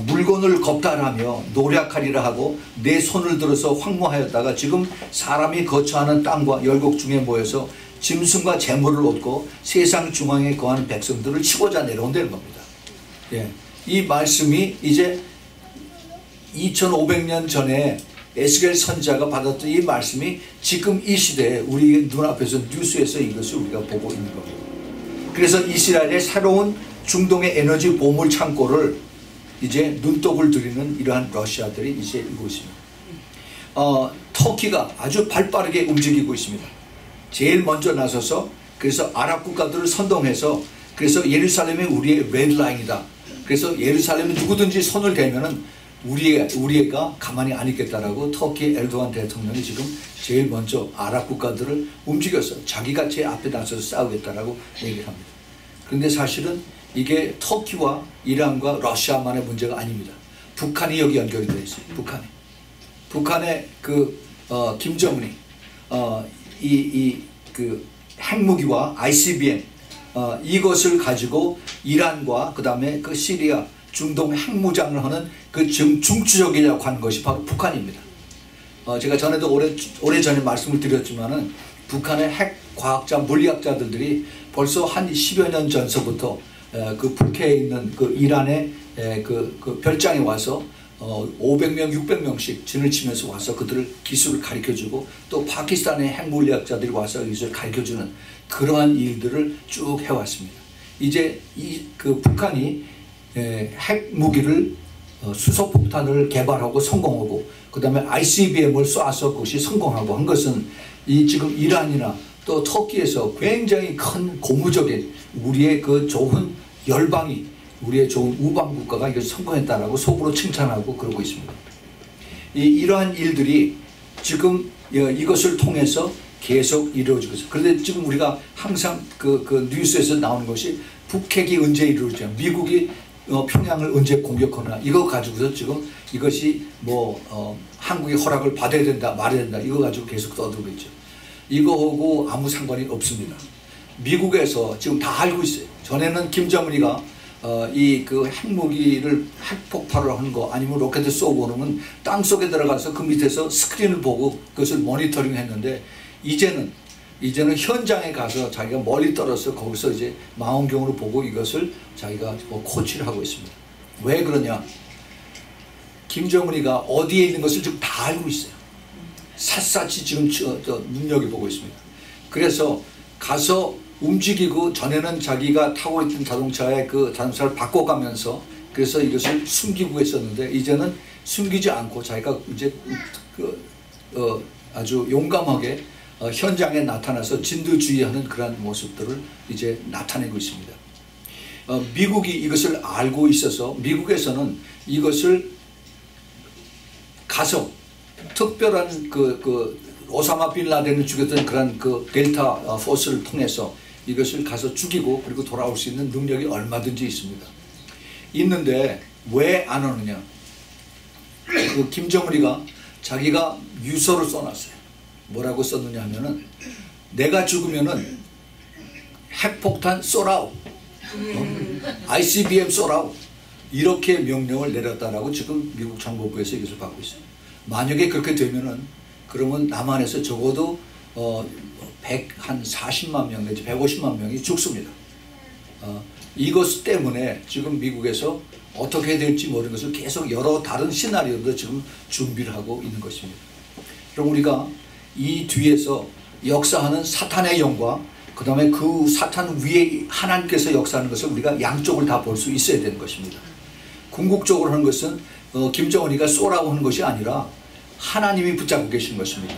S1: 물건을 겁탈하며 노력하리라 하고 내 손을 들어서 황무하였다가 지금 사람이 거처하는 땅과 열국 중에 모여서 짐승과 재물을 얻고 세상 중앙에 거하는 백성들을 치고자 내려온다는 겁니다. 예, 이 말씀이 이제 2500년 전에 에스겔 선지자가 받았던 이 말씀이 지금 이 시대에 우리 눈앞에서 뉴스에서 이것을 우리가 보고 있는 겁니다. 그래서 이스라엘의 새로운 중동의 에너지 보물 창고를 이제 눈독을 들이는 이러한 러시아들이 이제 이고 있습니다. 터키가 아주 발빠르게 움직이고 있습니다. 제일 먼저 나서서 그래서 아랍 국가들을 선동해서 그래서 예루살렘이 우리의 레드라인이다. 그래서 예루살렘에 누구든지 손을 대면은 우리가 가만히 안 있겠다라고 터키 엘도안 대통령이 지금 제일 먼저 아랍 국가들을 움직여서 자기가 제 앞에 나서서 싸우겠다라고 얘기를 합니다. 그런데 사실은 이게 터키와 이란과 러시아만의 문제가 아닙니다. 북한이 여기 연결이 되어 있어요. 북한에 김정은이 그 핵무기와 ICBM 이것을 가지고 이란과 그 다음에 그 시리아 중동 핵무장을 하는 그 중추적이라고 하는 것이 바로 북한입니다. 제가 전에도 오래전에 말씀을 드렸지만은 북한의 핵 과학자 물리학자들이 벌써 한 10여 년 전서부터 그 북해에 있는 그 이란의 그 별장에 와서 500명, 600명씩 진을 치면서 와서 그들을 기술을 가르쳐주고 또 파키스탄의 핵물리학자들이 와서 기술을 가르쳐주는 그러한 일들을 쭉 해왔습니다. 이제 그 북한이 핵무기를 수소폭탄을 개발하고 성공하고 그 다음에 ICBM을 쏴서 그것이 성공하고 한 것은 이 지금 이란이나 또 터키에서 굉장히 큰 고무적인 우리의 그 좋은 열방이 우리의 좋은 우방 국가가 이것을 성공했다라고 속으로 칭찬하고 그러고 있습니다. 이러한 일들이 지금 이것을 통해서 계속 이루어지고 있어요. 그런데 지금 우리가 항상 그 뉴스에서 나오는 것이 북핵이 언제 이루어지냐, 미국이 평양을 언제 공격하나 이거 가지고서 지금 이것이 한국이 허락을 받아야 된다 말아야 된다 이거 가지고 계속 떠들고 있죠. 이거하고 아무 상관이 없습니다. 미국에서 지금 다 알고 있어요. 전에는 김정은이가 그 핵무기를 핵폭발을 하는 거 아니면 로켓을 쏘고 오는 땅속에 들어가서 그 밑에서 스크린을 보고 그것을 모니터링 했는데 이제는 현장에 가서 자기가 멀리 떨어서 거기서 이제 망원경으로 보고 이것을 자기가 코치를 하고 있습니다. 왜 그러냐? 김정은이가 어디에 있는 것을 지금 다 알고 있어요. 샅샅이 지금 눈여겨보고 있습니다. 그래서 가서 움직이고 전에는 자기가 타고 있던 자동차에 그 자동차를 바꿔가면서 그래서 이것을 숨기고 했었는데 이제는 숨기지 않고 자기가 이제 아주 용감하게 현장에 나타나서 진두지휘하는 그런 모습들을 이제 나타내고 있습니다. 미국이 이것을 알고 있어서 미국에서는 이것을 가서 특별한 그 오사마 빈 라덴을 죽였던 그런 그 델타 포스를 통해서 이것을 가서 죽이고 그리고 돌아올 수 있는 능력이 얼마든지 있습니다. 있는데 왜 안 오느냐? 그 김정은이가 자기가 유서를 써놨어요. 뭐라고 썼느냐 하면은 내가 죽으면은 핵폭탄 쏘라오, ICBM 쏘라오 이렇게 명령을 내렸다라고 지금 미국 정보부에서 이것을 받고 있어요. 만약에 그렇게 되면은 그러면 남한에서 적어도 140만 명 내지 150만 명이 죽습니다. 이것 때문에 지금 미국에서 어떻게 될지 모르는 것을 계속 여러 다른 시나리오도 지금 준비를 하고 있는 것입니다. 그럼 우리가 이 뒤에서 역사하는 사탄의 영과 그 다음에 그 사탄 위에 하나님께서 역사하는 것을 우리가 양쪽을 다 볼 수 있어야 되는 것입니다. 궁극적으로 하는 것은 김정은이가 쏘라고 하는 것이 아니라 하나님이 붙잡고 계신 것입니다.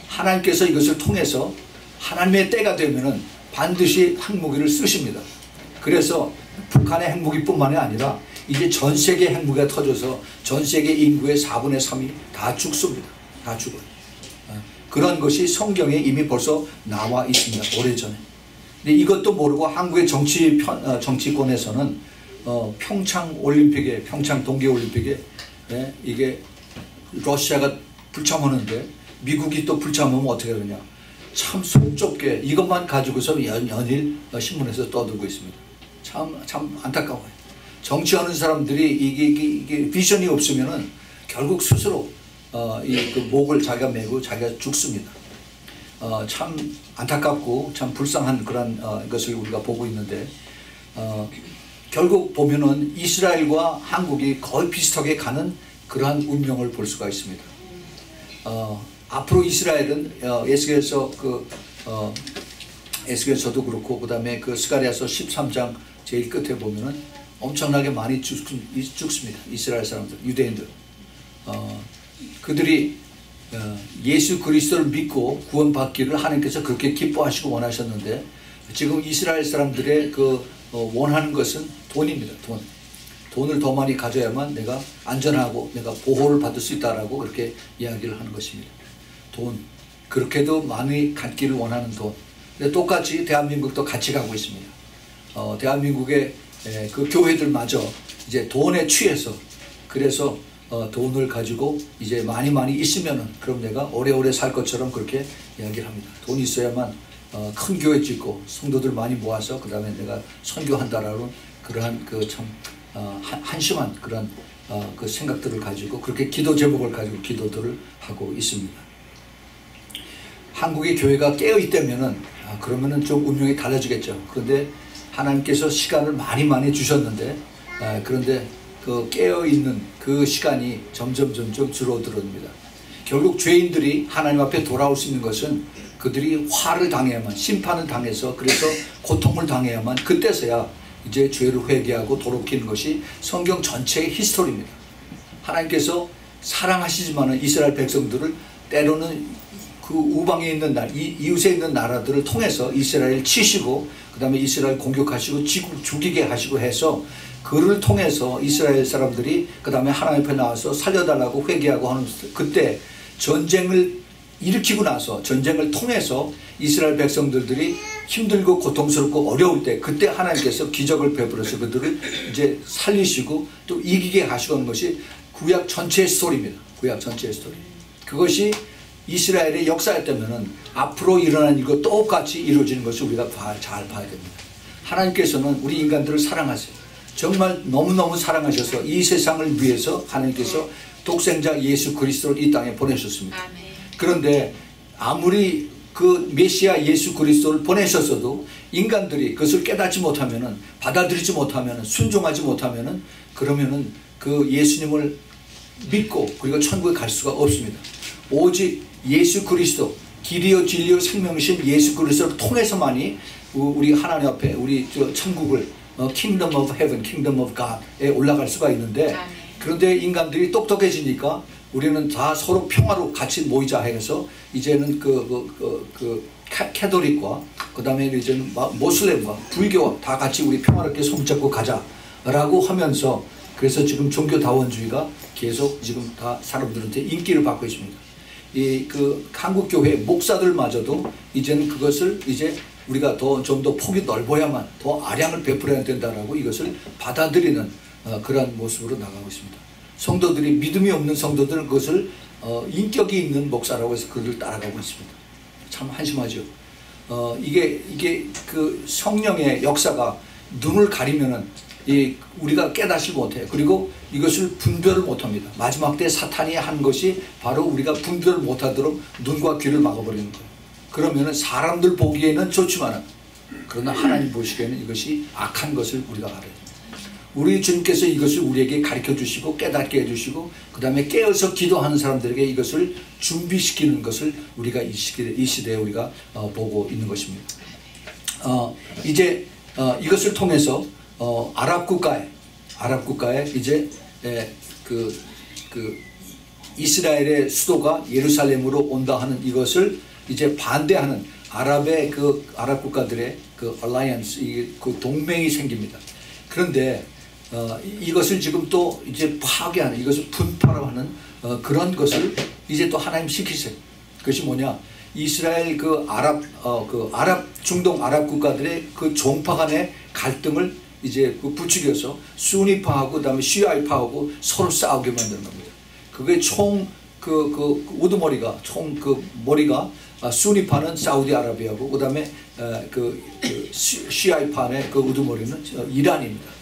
S1: 하나님께서 이것을 통해서 하나님의 때가 되면은 반드시 핵무기를 쓰십니다. 그래서 북한의 핵무기뿐만이 아니라 이제 전 세계 핵무기가 터져서 전 세계 인구의 4분의 3이 다 죽습니다. 다 죽어요. 그런 것이 성경에 이미 벌써 나와 있습니다. 오래전에. 근데 이것도 모르고 한국의 정치권에서는 평창 올림픽에, 평창 동계올림픽에 이게 러시아가 불참하는데 미국이 또 불참하면 어떻게 되느냐. 참 속 좁게 이것만 가지고서 연일 신문에서 떠들고 있습니다. 참 안타까워요. 정치하는 사람들이 이게 비전이 없으면은 결국 스스로 그 목을 자기가 메고 자기가 죽습니다. 참 안타깝고 참 불쌍한 그런 것을 우리가 보고 있는데 결국 보면은 이스라엘과 한국이 거의 비슷하게 가는 그러한 운명을 볼 수가 있습니다. 앞으로 이스라엘은 에스겔서 에스겔서도 그렇고 그 다음에 그 스가랴서 13장 제일 끝에 보면은 엄청나게 많이 죽습니다. 이스라엘 사람들, 유대인들. 그들이 예수 그리스도를 믿고 구원받기를 하나님께서 그렇게 기뻐하시고 원하셨는데 지금 이스라엘 사람들의 그 원하는 것은 돈입니다. 돈을 더 많이 가져야만 내가 안전하고 내가 보호를 받을 수 있다라고 그렇게 이야기를 하는 것입니다. 돈. 그렇게도 많이 갖기를 원하는 돈. 근데 똑같이 대한민국도 같이 가고 있습니다. 대한민국의 그 교회들마저 이제 돈에 취해서 그래서 돈을 가지고 이제 많이 있으면은 그럼 내가 오래오래 살 것처럼 그렇게 이야기를 합니다. 돈이 있어야만 큰 교회 짓고 성도들 많이 모아서 그 다음에 내가 선교한다라는 그러한 그 참 한심한 그런 그 생각들을 가지고 그렇게 기도 제목을 가지고 기도들을 하고 있습니다. 한국의 교회가 깨어 있다면은 그러면은 좀 운명이 달라지겠죠. 그런데 하나님께서 시간을 많이 주셨는데 그런데 그 깨어 있는 그 시간이 점점 줄어듭니다. 결국 죄인들이 하나님 앞에 돌아올 수 있는 것은 그들이 화를 당해야만, 심판을 당해서 그래서 고통을 당해야만 그때서야 이제 죄를 회개하고 돌이키는 것이 성경 전체의 히스토리입니다. 하나님께서 사랑하시지만은 이스라엘 백성들을 때로는 그 우방에 있는 이웃에 있는 나라들을 통해서 이스라엘을 치시고 그 다음에 이스라엘 공격하시고 죽이게 하시고 해서 그를 통해서 이스라엘 사람들이 그 다음에 하나님 앞에 나와서 살려달라고 회개하고 하는 그때 전쟁을 일으키고 나서 전쟁을 통해서 이스라엘 백성들이 힘들고 고통스럽고 어려울 때 그때 하나님께서 기적을 베풀어서 그들을 이제 살리시고 또 이기게 하시고 하는 것이 구약 전체의 스토리입니다. 구약 전체의 스토리. 그것이 이스라엘의 역사였다면 앞으로 일어난 일과 똑같이 이루어지는 것을 우리가 잘 봐야 됩니다. 하나님께서는 우리 인간들을 사랑하세요. 정말 너무너무 사랑하셔서 이 세상을 위해서 하나님께서 독생자 예수 그리스도를 이 땅에 보내셨습니다. 그런데 아무리 그 메시아 예수 그리스도를 보내셨어도 인간들이 그것을 깨닫지 못하면은 받아들이지 못하면은 순종하지 못하면은 그러면은 그 예수님을 믿고 그리고 천국에 갈 수가 없습니다. 오직 예수 그리스도 길이요 진리요 생명이신 예수 그리스도를 통해서만이 우리 하나님 앞에 우리 저 천국을 Kingdom of Heaven, Kingdom of God에 올라갈 수가 있는데 그런데 인간들이 똑똑해지니까 우리는 다 서로 평화로 같이 모이자 해서 이제는 캐톨릭과 그 다음에 이제는 모슬렘과 불교와 다 같이 우리 평화롭게 손잡고 가자라고 하면서 그래서 지금 종교다원주의가 계속 지금 다 사람들한테 인기를 받고 있습니다. 한국 교회 목사들마저도 이제는 그것을 이제 우리가 좀 더 폭이 넓어야만 더 아량을 베풀어야 된다라고 이것을 받아들이는 그러한 모습으로 나가고 있습니다. 성도들이 믿음이 없는 성도들은 그것을 인격이 있는 목사라고 해서 그를 따라가고 있습니다. 참 한심하죠. 이게 그 성령의 역사가 눈을 가리면은 우리가 깨닫지 못해요. 그리고 이것을 분별을 못합니다. 마지막 때 사탄이 한 것이 바로 우리가 분별을 못하도록 눈과 귀를 막아버리는 거예요. 그러면은 사람들 보기에는 좋지만은 그러나 하나님 보시기에는 이것이 악한 것을 우리가 알아야 됩니다. 우리 주님께서 이것을 우리에게 가르쳐 주시고 깨닫게 해주시고 그 다음에 깨어서 기도하는 사람들에게 이것을 준비시키는 것을 우리가 이 시대에 우리가 보고 있는 것입니다. 이제 이것을 통해서 아랍 국가에 이제 이스라엘의 수도가 예루살렘으로 온다 하는 이것을 이제 반대하는 아랍 국가들의 그 alliance, 그 동맹이 생깁니다. 그런데 이것을 지금 또 이제 파괴하는, 이것을 분파하는 그런 것을 이제 또 하나님 시키세요. 그것이 뭐냐? 이스라엘 중동 아랍 국가들의 그 종파 간의 갈등을 이제 부추겨서 수니파하고 그다음에 시아파하고 서로 싸우게 만드는 겁니다. 그게 우두머리가 머리가 수니파는 사우디아라비아고 그다음에 시아파의 그 우두머리는 이란입니다.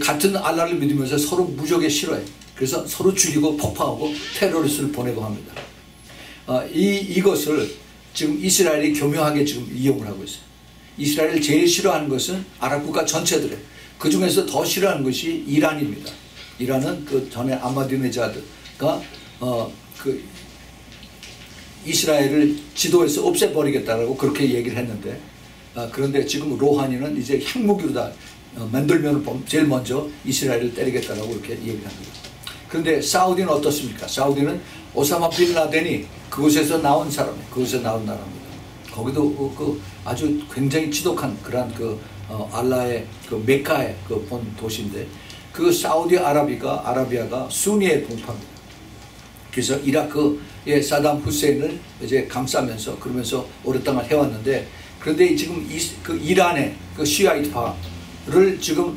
S1: 같은 알라를 믿으면서 서로 무적에 싫어해. 그래서 서로 죽이고 폭파하고 테러리스트를 보내고 합니다. 이것을 지금 이스라엘이 교묘하게 지금 이용을 하고 있어요. 이스라엘을 제일 싫어하는 것은 아랍 국가 전체들에 그 중에서 더 싫어하는 것이 이란입니다. 이란은 그 전에 아마디네자드가 이스라엘을 지도에서 없애버리겠다라고 그렇게 얘기를 했는데 그런데 지금 로하니는 이제 핵무기로 다 만들면 제일 먼저 이스라엘을 때리겠다라고 그렇게 얘기를 합니다. 그런데 사우디는 어떻습니까? 사우디는 오사마 빈 라덴이 그곳에서 나온 사람이에요. 그곳에서 나온 나라입니다. 거기도 아주 굉장히 지독한 그러한 알라의 메카의 본 도시인데 그 사우디 아라비아가 순위의 동파입니다. 그래서 이라크의 사담 후세인을 이제 감싸면서 그러면서 오랫동안 해왔는데 그런데 지금 이란의 시아이트파를 지금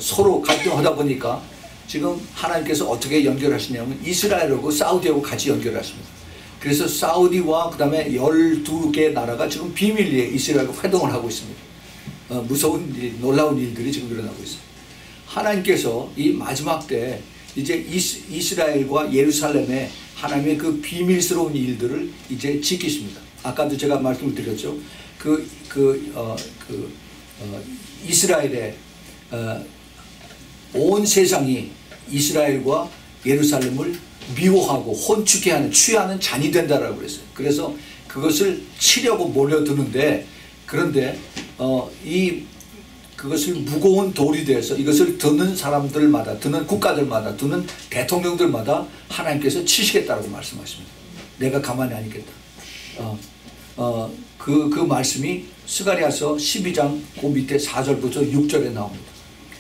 S1: 서로 갈등하다 보니까 지금 하나님께서 어떻게 연결하시냐면 이스라엘하고 사우디하고 같이 연결하십니다. 그래서 사우디와 그 다음에 12개 나라가 지금 비밀리에 이스라엘과 회동을 하고 있습니다. 무서운 일, 놀라운 일들이 지금 일어나고 있어요. 하나님께서 이 마지막 때 이제 이스라엘과 예루살렘에 하나님의 그 비밀스러운 일들을 이제 지키십니다. 아까도 제가 말씀을 드렸죠. 이스라엘의 온 세상이 이스라엘과 예루살렘을 미워하고 혼축해 하는, 취하는 잔이 된다라고 그랬어요. 그래서 그것을 치려고 몰려드는데, 그런데 그것을 무거운 돌이 돼서 이것을 드는 사람들마다, 드는 국가들마다, 드는 대통령들마다 하나님께서 치시겠다라고 말씀하십니다. 내가 가만히 안 있겠다. 그 말씀이 스가랴서 12장 그 밑에 4절부터 6절에 나옵니다.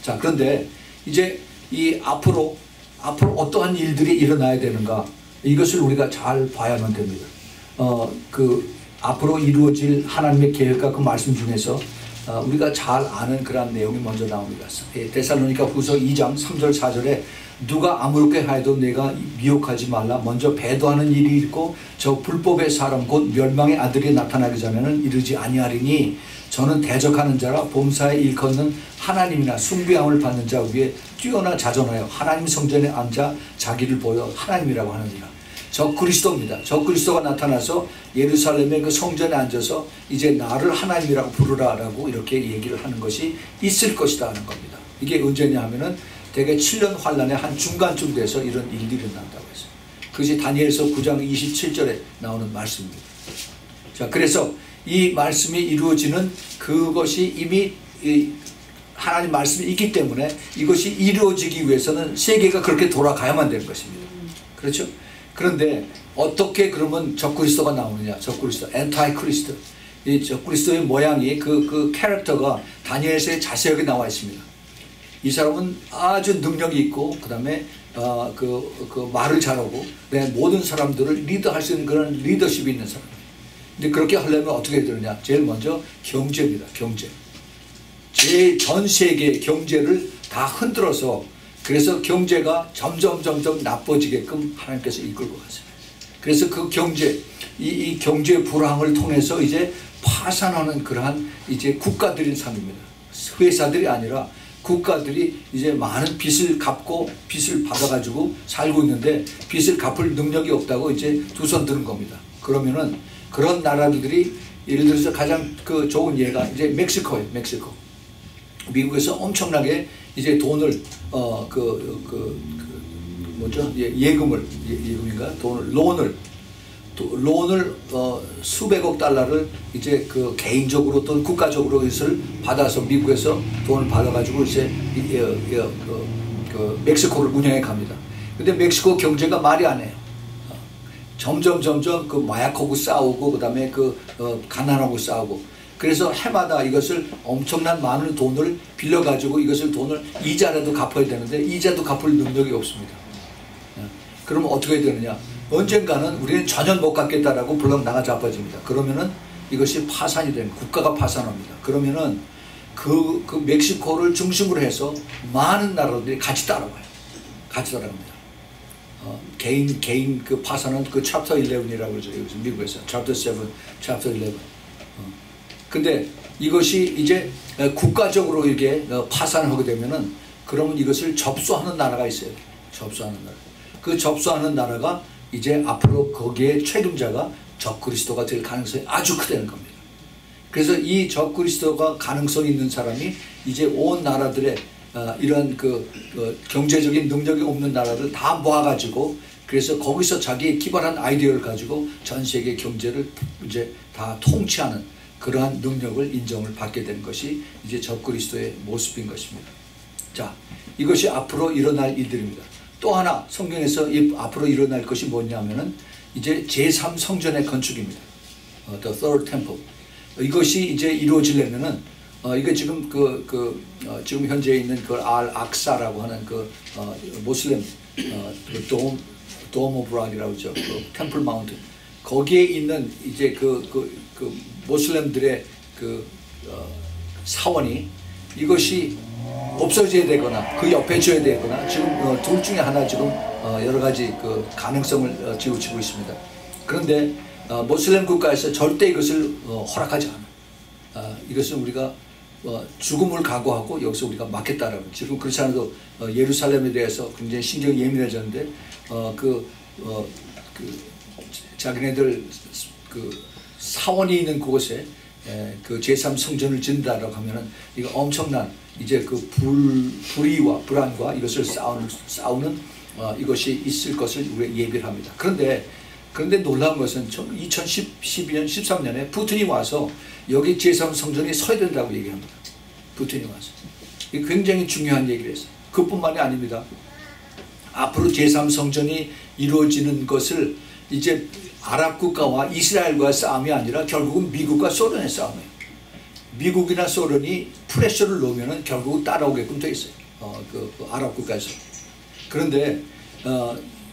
S1: 자, 그런데 이제 이 앞으로 어떠한 일들이 일어나야 되는가, 이것을 우리가 잘 봐야만 됩니다. 앞으로 이루어질 하나님의 계획과 그 말씀 중에서 우리가 잘 아는 그런 내용이 먼저 나옵니다. 데살로니가 후서 2장 3절 4절에 누가 아무렇게 하여도 내가 미혹하지 말라. 먼저 배도하는 일이 있고 저 불법의 사람 곧 멸망의 아들이 나타나기 전에는 이르지 아니하리니 저는 대적하는 자라 범사에 일컫는 하나님이나 숭배함을 받는 자 위에 뛰어나 자존하여 하나님 성전에 앉아 자기를 보여 하나님이라고 하느니라. 저 그리스도입니다. 저 그리스도가 나타나서 예루살렘의 그 성전에 앉아서 이제 나를 하나님이라고 부르라라고 이렇게 얘기를 하는 것이 있을 것이다 하는 겁니다. 이게 언제냐 하면은 대개 7년 환란의 한 중간쯤 돼서 이런 일들이 일어난다고 했어요. 그것이 다니엘서 9장 27절에 나오는 말씀입니다. 자, 그래서 이 말씀이 이루어지는 그것이 이미 하나님 말씀이 있기 때문에 이것이 이루어지기 위해서는 세계가 그렇게 돌아가야만 되는 것입니다. 그렇죠? 그런데 어떻게 그러면 적그리스도가 나오느냐? 적그리스도, 엔타이크리스도. 이 적그리스도의 모양이 그 캐릭터가 다니엘서에 자세하게 나와 있습니다. 이 사람은 아주 능력이 있고, 그 다음에 그 말을 잘하고, 모든 사람들을 리드할 수 있는 그런 리더십이 있는 사람. 근데 그렇게 하려면 어떻게 되느냐? 제일 먼저 경제입니다. 경제. 전 세계 경제를 다 흔들어서, 그래서 경제가 점점 나빠지게끔 하나님께서 이끌고 가세요. 그래서 그 경제, 이 경제 불황을 통해서 이제 파산하는 그러한 이제 국가들인 삶입니다. 회사들이 아니라 국가들이 이제 많은 빚을 갚고 빚을 받아가지고 살고 있는데 빚을 갚을 능력이 없다고 이제 두 손 드는 겁니다. 그러면은 그런 나라들이 예를 들어서 가장 그 좋은 예가 이제 멕시코예요. 멕시코. 미국에서 엄청나게 이제 돈을 예금인가 론을 수백억 달러를 이제 그 개인적으로 또는 국가적으로 것을 받아서 미국에서 돈을 받아가지고 이제 멕시코를 운영해 갑니다. 근데 멕시코 경제가 말이 안 해요. 점점 그 마약하고 싸우고 그다음에 가난하고 싸우고. 그래서 해마다 이것을 엄청난 많은 돈을 빌려가지고 이것을 돈을 이자라도 갚아야 되는데 이자도 갚을 능력이 없습니다. 그러면 어떻게 되느냐? 언젠가는 우리는 전혀 못 갚겠다라고 불러 나가 자빠집니다. 그러면은 이것이 파산이 되는, 국가가 파산합니다. 그러면은 그 멕시코를 중심으로 해서 많은 나라들이 같이 따라와요. 같이 따라갑니다. 개인 그 파산은 그 챕터 11이라고 그러죠. 미국에서 챕터 7, 챕터 11. 근데 이것이 이제 국가적으로 이렇게 파산을 하게 되면은 그러면 이것을 접수하는 나라가 있어요. 접수하는 나라. 그 접수하는 나라가 이제 앞으로 거기에 책임자가 적그리스도가 될 가능성이 아주 크다는 겁니다. 그래서 이 적그리스도가 가능성이 있는 사람이 이제 온 나라들의 이런 경제적인 능력이 없는 나라를 다 모아가지고 그래서 거기서 자기 기발한 아이디어를 가지고 전 세계 경제를 이제 다 통치하는 그러한 능력을 인정을 받게 된 것이 이제 적그리스도의 모습인 것입니다. 자, 이것이 앞으로 일어날 일들입니다. 또 하나 성경에서 앞으로 일어날 것이 뭐냐면은 이제 제3성전의 건축입니다. The Third Temple. 이것이 이제 이루어지려면은 이거 지금 지금 현재 있는 그 알-악사라고 하는 모슬렘 돔 오브 락이라고 하죠. 템플 마운틴. 거기에 있는 이제 모슬렘들의 사원이 이것이 없어져야 되거나 그 옆에 줘야 되거나 지금 둘 중에 하나 지금 여러 가지 그 가능성을 지우치고 있습니다. 그런데 모슬렘 국가에서 절대 이것을 허락하지 않아. 이것은 우리가 죽음을 각오하고 여기서 우리가 막겠다라는, 지금 그렇지 않아도 예루살렘에 대해서 굉장히 신경이 예민해졌는데 자기네들 그 사원이 있는 그곳에 그 제3성전을 짓는다라고 하면은 이거 엄청난 이제 그 불의와 불안과 이것을 싸우는 이것이 있을 것을 우리가 예비를 합니다. 그런데 놀라운 것은 2012년, 13년에 푸틴이 와서 여기 제3성전이 서야 된다고 얘기합니다. 푸틴이 와서. 이게 굉장히 중요한 얘기를 했어요. 그뿐만이 아닙니다. 앞으로 제3성전이 이루어지는 것을 이제 아랍 국가와 이스라엘과의 싸움이 아니라 결국은 미국과 소련의 싸움이에요. 미국이나 소련이 프레셔를 놓으면 결국은 따라오게끔 돼 있어요. 그 아랍 국가에서. 그런데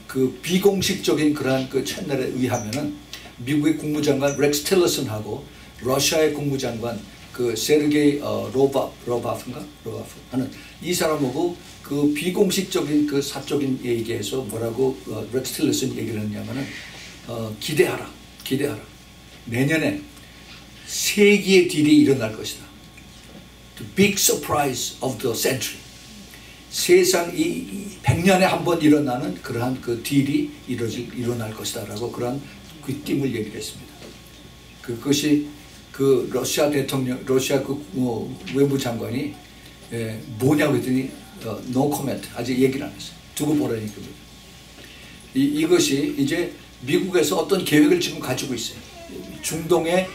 S1: 그 비공식적인 그러한 그 채널에 의하면은 미국의 국무장관 렉스 틸러슨하고 러시아의 국무장관 그 세르게이 로바프인가 하는 이 사람하고 그 비공식적인 그 사적인 얘기에서 뭐라고 렉스 틸러슨 얘기를 했냐면은 기대하라. 내년에 세기의 딜이 일어날 것이다. The big surprise of the century. 세상 이 100년에 한 번 일어나는 그러한 그 딜이 일어날 것이다라고 그러한 귀띔을 얘기를 했습니다. 그것이 그 러시아 대통령, 러시아 그 외무장관이 뭐냐고 했더니 no comment, 아직 얘기를 안 했어요. 두고 보라니까. 이것이 이제 미국에서 어떤 계획을 지금 가지고 있어요. 중동의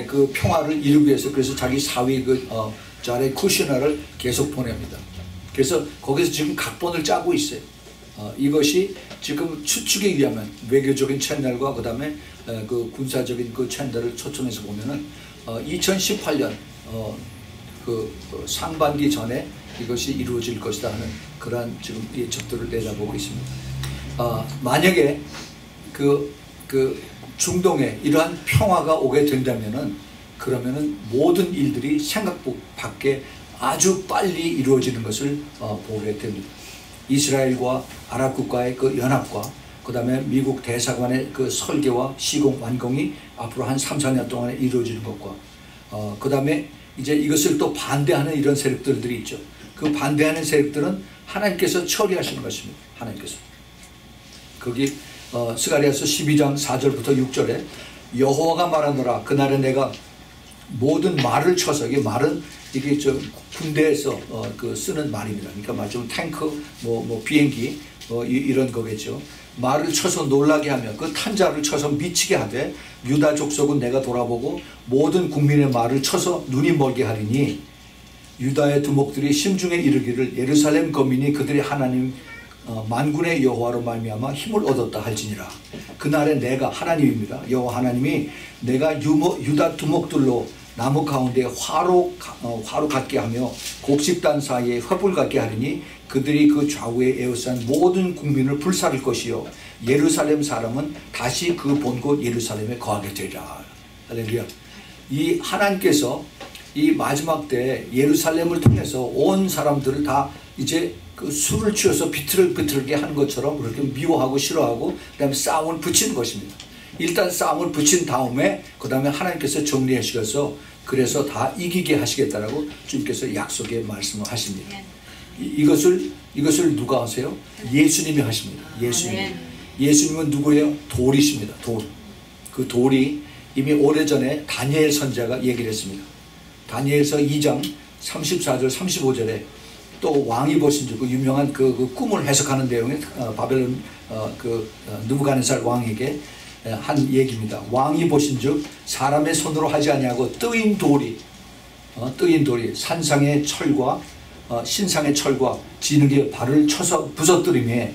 S1: 그 평화를 이루기 위해서. 그래서 자기 사위 그 자레 쿠시너를 계속 보냅니다. 그래서 거기서 지금 각본을 짜고 있어요. 이것이 지금 추측에 의하면 외교적인 채널과 그 다음에 그 군사적인 그 채널을 초청해서 보면은 2018년 그 상반기 전에 이것이 이루어질 것이다 하는 그러한 지금 예측들을 내다보고 있습니다. 만약에 그 중동에 이러한 평화가 오게 된다면은 그러면은 모든 일들이 생각 밖에 아주 빨리 이루어지는 것을 보게 됩니다. 이스라엘과 아랍 국가의 그 연합과 그 다음에 미국 대사관의 그 설계와 시공 완공이 앞으로 한 3, 4년 동안에 이루어지는 것과 그 다음에 이제 이것을 또 반대하는 이런 세력들이 있죠. 그 반대하는 세력들은 하나님께서 처리하시는 것입니다. 하나님께서. 거기 스가랴서 12장 4절부터 6절에 여호와가 말하노라 그날에 내가 모든 말을 쳐서, 이게 말은 이게 저 군대에서 그 쓰는 말입니다. 그러니까 말좀 탱크, 비행기 이런 거겠죠. 말을 쳐서 놀라게 하며 그 탄자를 쳐서 미치게 하되 유다 족속은 내가 돌아보고 모든 국민의 말을 쳐서 눈이 멀게 하리니 유다의 두목들이 심중에 이르기를 예루살렘 거민이 그들의 하나님 만군의 여호와로 말미암아 힘을 얻었다 할지니라. 그날에 내가 하나님입니다. 여호와 하나님이 내가 유다 두목들로 나무 가운데 화로 갖게 하며 곡식단 사이에 횃불 갖게 하리니 그들이 그 좌우에 에워싼 모든 국민을 불사를 것이요 예루살렘 사람은 다시 그 본 곳 예루살렘에 거하게 되리라. 할렐루야. 이 하나님께서 이 마지막 때 예루살렘을 통해서 온 사람들을 다 이제 그 술을 취해서 비틀게 하는 것처럼 그렇게 미워하고 싫어하고 그다음에 싸움을 붙이는 것입니다. 일단 싸움을 붙인 다음에 그 다음에 하나님께서 정리하시면서 그래서 다 이기게 하시겠다라고 주님께서 약속의 말씀을 하십니다. 이것을 누가 하세요? 예수님이 하십니다. 예수님은 누구예요? 돌이십니다. 돌. 그 돌이 이미 오래전에 다니엘 선지자가 얘기를 했습니다. 다니엘서 2장 34절 35절에 또 왕이 보신 그 유명한 그 꿈을 해석하는 내용의 바벨론 느부갓네살 왕에게 한 얘기입니다. 왕이 보신즉 사람의 손으로 하지 아니하고 뜨인 돌이 산상의 철과 신상의 철과 진흙의 발을 쳐서 부서뜨리며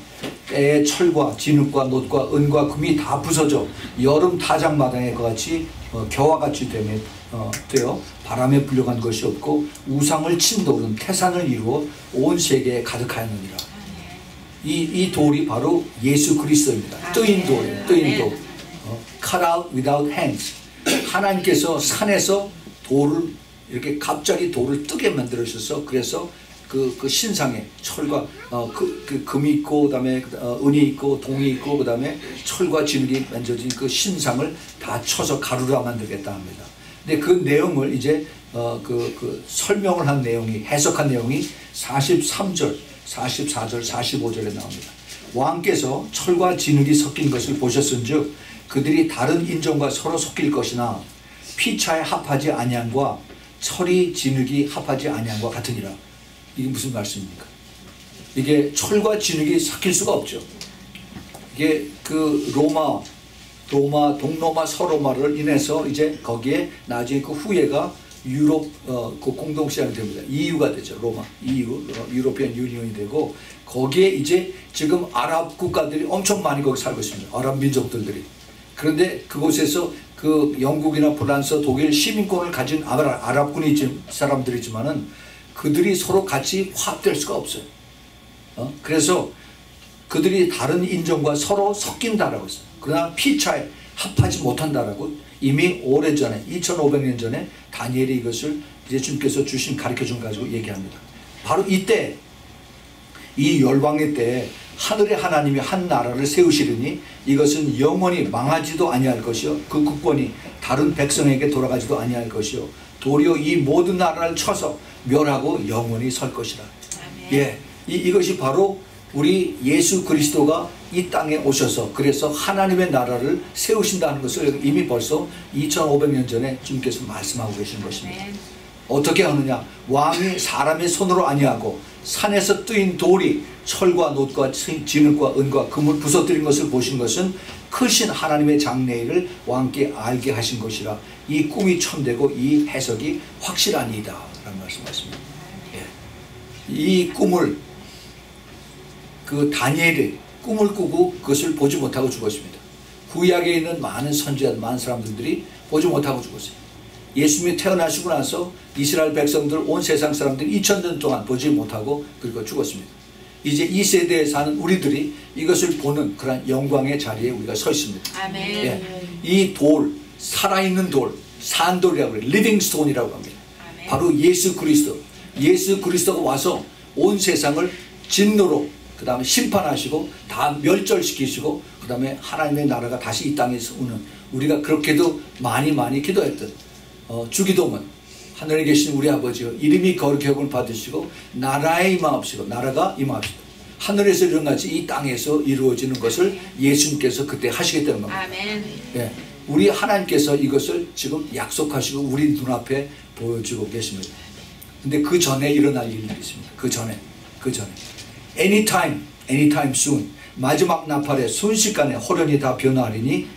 S1: 때의 철과 진흙과 놋과 은과 금이 다 부서져 여름 타작마당에 같이 겨와 같이 되어 바람에 불려간 것이 없고 우상을 친 돌은 태산을 이루어 온 세계에 가득하였느니라. 이 돌이 바로 예수 그리스도입니다. 뜨인 돌. Cut out without hands. 하나님께서 산에서 돌을 이렇게 갑자기 돌을 뜨게 만들어 주셔서 그래서 그 신상에 철과 금이 있고 그다음에 은이 있고 동이 있고 그다음에 철과 진흙이 만져진 그 신상을 다 쳐서 가루로 만들겠다 합니다. 근데 그 내용을 이제 그 설명을 한 내용이 해석한 내용이 43절, 44절, 45절에 나옵니다. 왕께서 철과 진흙이 섞인 것을 보셨은즉 그들이 다른 인종과 서로 섞일 것이나 피차에 합하지 아니함과 철이 진흙이 합하지 아니함과 같으니라. 이게 무슨 말씀입니까? 이게 철과 진흙이 섞일 수가 없죠. 이게 그 동로마 서로마를 인해서 이제 거기에 나중에 그 후예가 유럽 그 공동시장이 됩니다. EU가 되죠. 유로피안 유니온이 되고 거기에 이제 지금 아랍 국가들이 엄청 많이 거기 살고 있습니다. 아랍 민족들이. 그런데 그곳에서 그 영국이나 프랑스, 독일 시민권을 가진 아랍군이 사람들이지만은 그들이 서로 같이 화합될 수가 없어요. 그래서 그들이 다른 인종과 서로 섞인다라고 했어요. 그러나 피차에 합하지 못한다라고 이미 오래전에 2500년 전에 다니엘이 이것을 이제 주님께서 주신 가르쳐준 가지고 얘기합니다. 바로 이때 이 열방의 때 하늘의 하나님이 한 나라를 세우시리니 이것은 영원히 망하지도 아니할 것이요 그 국권이 다른 백성에게 돌아가지도 아니할 것이요 도리어 이 모든 나라를 쳐서 멸하고 영원히 설 것이라. 예, 이것이 바로 우리 예수 그리스도가 이 땅에 오셔서 그래서 하나님의 나라를 세우신다는 것을 이미 벌써 2500년 전에 주님께서 말씀하고 계신 것입니다. 어떻게 하느냐? 왕이 사람의 손으로 아니하고 산에서 뜨인 돌이 철과 놋과 진흙과 은과 금을 부서뜨린 것을 보신 것은 크신 하나님의 장래일을 왕께 알게 하신 것이라. 이 꿈이 참되고 이 해석이 확실하니이다 라는 말씀하십니다. 예. 이 꿈을 그 다니엘이 꿈을 꾸고 그것을 보지 못하고 죽었습니다. 구약에 있는 많은 선지자, 많은 사람들이 보지 못하고 죽었어요. 예수님이 태어나시고 나서 이스라엘 백성들, 온 세상 사람들이 2000년 동안 보지 못하고 그리고 죽었습니다. 이제 이 세대에 사는 우리들이 이것을 보는 그런 영광의 자리에 우리가 서 있습니다. 아멘. 예. 이 돌, 살아있는 돌, 산돌이라고 해요. 리빙스톤이라고 합니다. 아멘. 바로 예수 그리스도. 예수 그리스도가 와서 온 세상을 진노로 그 다음에 심판하시고 다 멸절시키시고 그 다음에 하나님의 나라가 다시 이 땅에서 오는, 우리가 그렇게도 많이 기도했던 주기도문, 하늘에 계신 우리 아버지여 이름이 거룩히 여김을 받으시고 나라에 임하옵시고, 나라가 임하옵시고 하늘에서 일어나지 이 땅에서 이루어지는 것을 예수님께서 그때 하시겠다는 겁니다. 아멘. 예, 우리 하나님께서 이것을 지금 약속하시고 우리 눈앞에 보여주고 계십니다. 근데 그 전에 일어날 일들이 있습니다. 그 전에 anytime soon, 마지막 나팔에 순식간에 호련이 다 변화하리니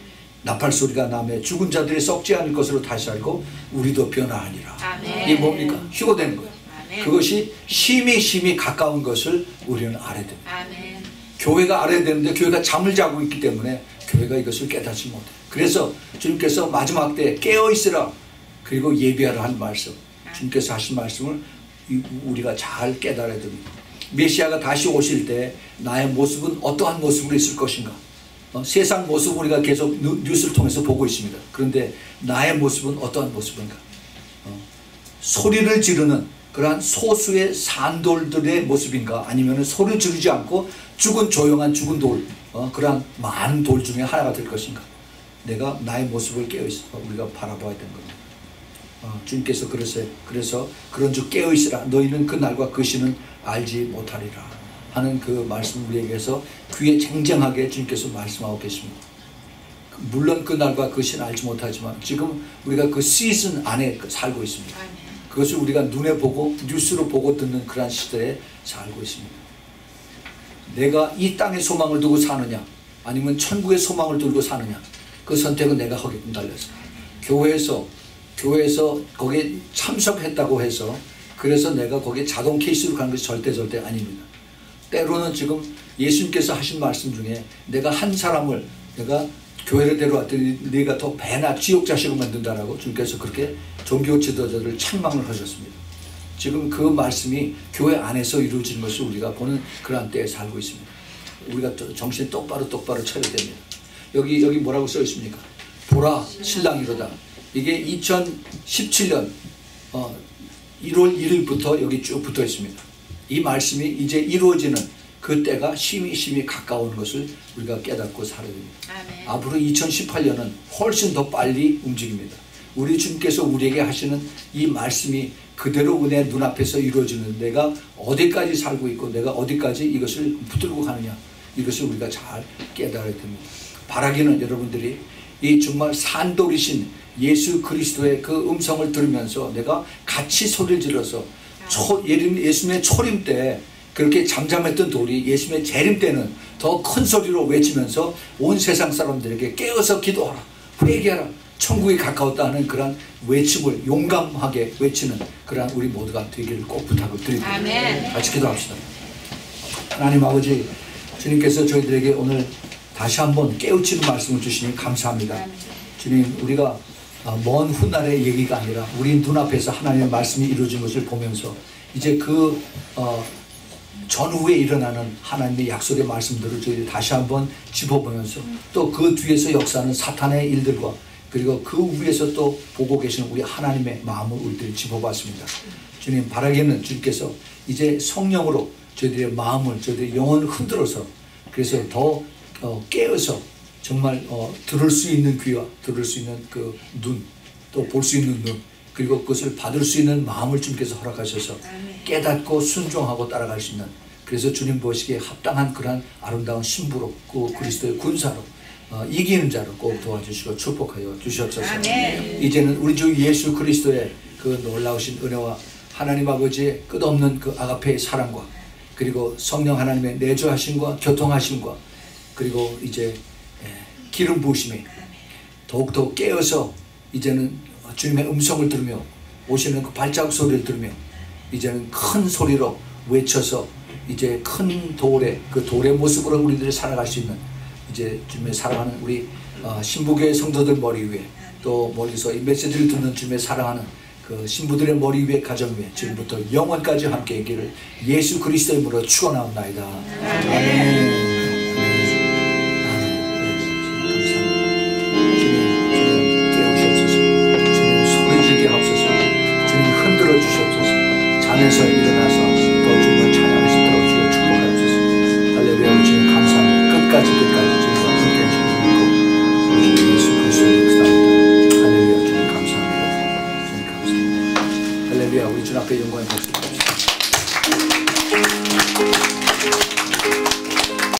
S1: 나팔 소리가 나며 죽은 자들이 썩지 않을 것으로 다시 알고 우리도 변화하니라. 아멘. 이게 뭡니까? 휴거되는 거예요. 아멘. 그것이 심히 가까운 것을 우리는 알아야 됩니다. 아멘. 교회가 알아야 되는데 교회가 잠을 자고 있기 때문에 교회가 이것을 깨닫지 못해요. 그래서 주님께서 마지막 때 깨어있으라 그리고 예비하라 한 말씀, 주님께서 하신 말씀을 우리가 잘 깨달아야 됩니다. 메시아가 다시 오실 때 나의 모습은 어떠한 모습으로 있을 것인가? 세상 모습 우리가 계속 뉴스를 통해서 보고 있습니다. 그런데 나의 모습은 어떠한 모습인가? 소리를 지르는 그러한 소수의 산돌들의 모습인가? 아니면 소리 지르지 않고 조용한 죽은 돌, 그러한 많은 돌 중에 하나가 될 것인가? 내가 나의 모습을 깨어있어 우리가 바라봐야 되는 겁니다. 주님께서 그래서 그런즉 깨어있으라 너희는 그 날과 그 시는 알지 못하리라 하는 그 말씀 우리에게서 귀에 쟁쟁하게 주님께서 말씀하고 계십니다. 물론 그 날과 그 시는 알지 못하지만 지금 우리가 그 시즌 안에 살고 있습니다. 그것을 우리가 눈에 보고 뉴스로 보고 듣는 그러한 시대에 살고 있습니다. 내가 이 땅의 소망을 두고 사느냐 아니면 천국의 소망을 두고 사느냐, 그 선택은 내가 하게끔 달렸어요. 교회에서 거기에 참석했다고 해서 그래서 내가 거기에 자동 케이스로 가는 것이 절대 아닙니다. 때로는 지금 예수님께서 하신 말씀 중에 내가 한 사람을 내가 교회를 데려왔더니 네가 더 배나 지옥 자식을 만든다라고 주님께서 그렇게 종교 지도자들을 책망을 하셨습니다. 지금 그 말씀이 교회 안에서 이루어지는 것을 우리가 보는 그러한 때에 살고 있습니다. 우리가 정신 똑바로 차려야 됩니다. 여기 뭐라고 써 있습니까? 보라 신랑이로다. 이게 2017년 1월 1일부터 여기 쭉 붙어 있습니다. 이 말씀이 이제 이루어지는 그 때가 심히 가까운 것을 우리가 깨닫고 살아야 됩니다.
S2: 아멘.
S1: 앞으로 2018년은 훨씬 더 빨리 움직입니다. 우리 주님께서 우리에게 하시는 이 말씀이 그대로 내 눈앞에서 이루어지는, 내가 어디까지 살고 있고 내가 어디까지 이것을 붙들고 가느냐, 이것을 우리가 잘 깨달아야 됩니다. 바라기는 여러분들이 이 정말 산돌이신 예수 그리스도의 그 음성을 들으면서 내가 같이 소리를 질러서 예수님의 초림 때 그렇게 잠잠했던 돌이 예수님의 재림 때는 더 큰 소리로 외치면서 온 세상 사람들에게 깨어서 기도하라, 회개하라, 천국이 가까웠다 하는 그런 외침을 용감하게 외치는 그런 우리 모두가 되기를 꼭 부탁을 드립니다.
S2: 아멘.
S1: 같이 기도합시다. 하나님 아버지, 주님께서 저희들에게 오늘 다시 한번 깨우치는 말씀을 주시니 감사합니다. 주님, 우리가 먼 훗날의 얘기가 아니라 우리 눈앞에서 하나님의 말씀이 이루어진 것을 보면서 이제 그 전후에 일어나는 하나님의 약속의 말씀들을 저희들이 다시 한번 짚어보면서 또 그 뒤에서 역사하는 사탄의 일들과 그리고 그 위에서 또 보고 계시는 우리 하나님의 마음을 우리들이 짚어봤습니다. 주님, 바라기는 주님께서 이제 성령으로 저희들의 마음을, 저희들의 영혼을 흔들어서 그래서 더 깨어서 정말 들을 수 있는 귀와 들을 수 있는 그 눈, 또 볼 수 있는 눈, 그리고 그것을 받을 수 있는 마음을 주님께서 허락하셔서 깨닫고 순종하고 따라갈 수 있는, 그래서 주님 보시기에 합당한 그러한 아름다운 신부로 그 그리스도의 군사로 이기는 자로 꼭 도와주시고 축복하여 주시옵소서. 이제는 우리 주 예수 그리스도의 그 놀라우신 은혜와 하나님 아버지의 끝없는 그 아가페의 사랑과 그리고 성령 하나님의 내주하심과 교통하심과 그리고 이제 기름 부으심이 더욱더 깨어서 이제는 주님의 음성을 들으며 오시는 그 발자국 소리를 들으며 이제는 큰 소리로 외쳐서 이제 큰 돌의 그 돌의 모습으로 우리들이 살아갈 수 있는, 이제 주님의 사랑하는 우리 신부교회 성도들 머리 위에, 또 멀리서 이 메시지를 듣는 주님의 사랑하는 그 신부들의 머리 위에, 가정 위에 지금부터 영원까지 함께 있기를 예수 그리스도의 이름으로 축원하옵나이다. 아멘. 잠에서 일어나서 더 주님을 찬양할 수 있도록 주여 축복하옵소서. 할렐루야. 주님 감사합니다. 끝까지 주님과 함께 해주시고 우리 주 예수 그리스도의 역사입니다. 할렐루야. 주님 감사합니다. 주님 감사합니다. 할렐루야. 우리 주 앞에 영광의 박수 드립시다.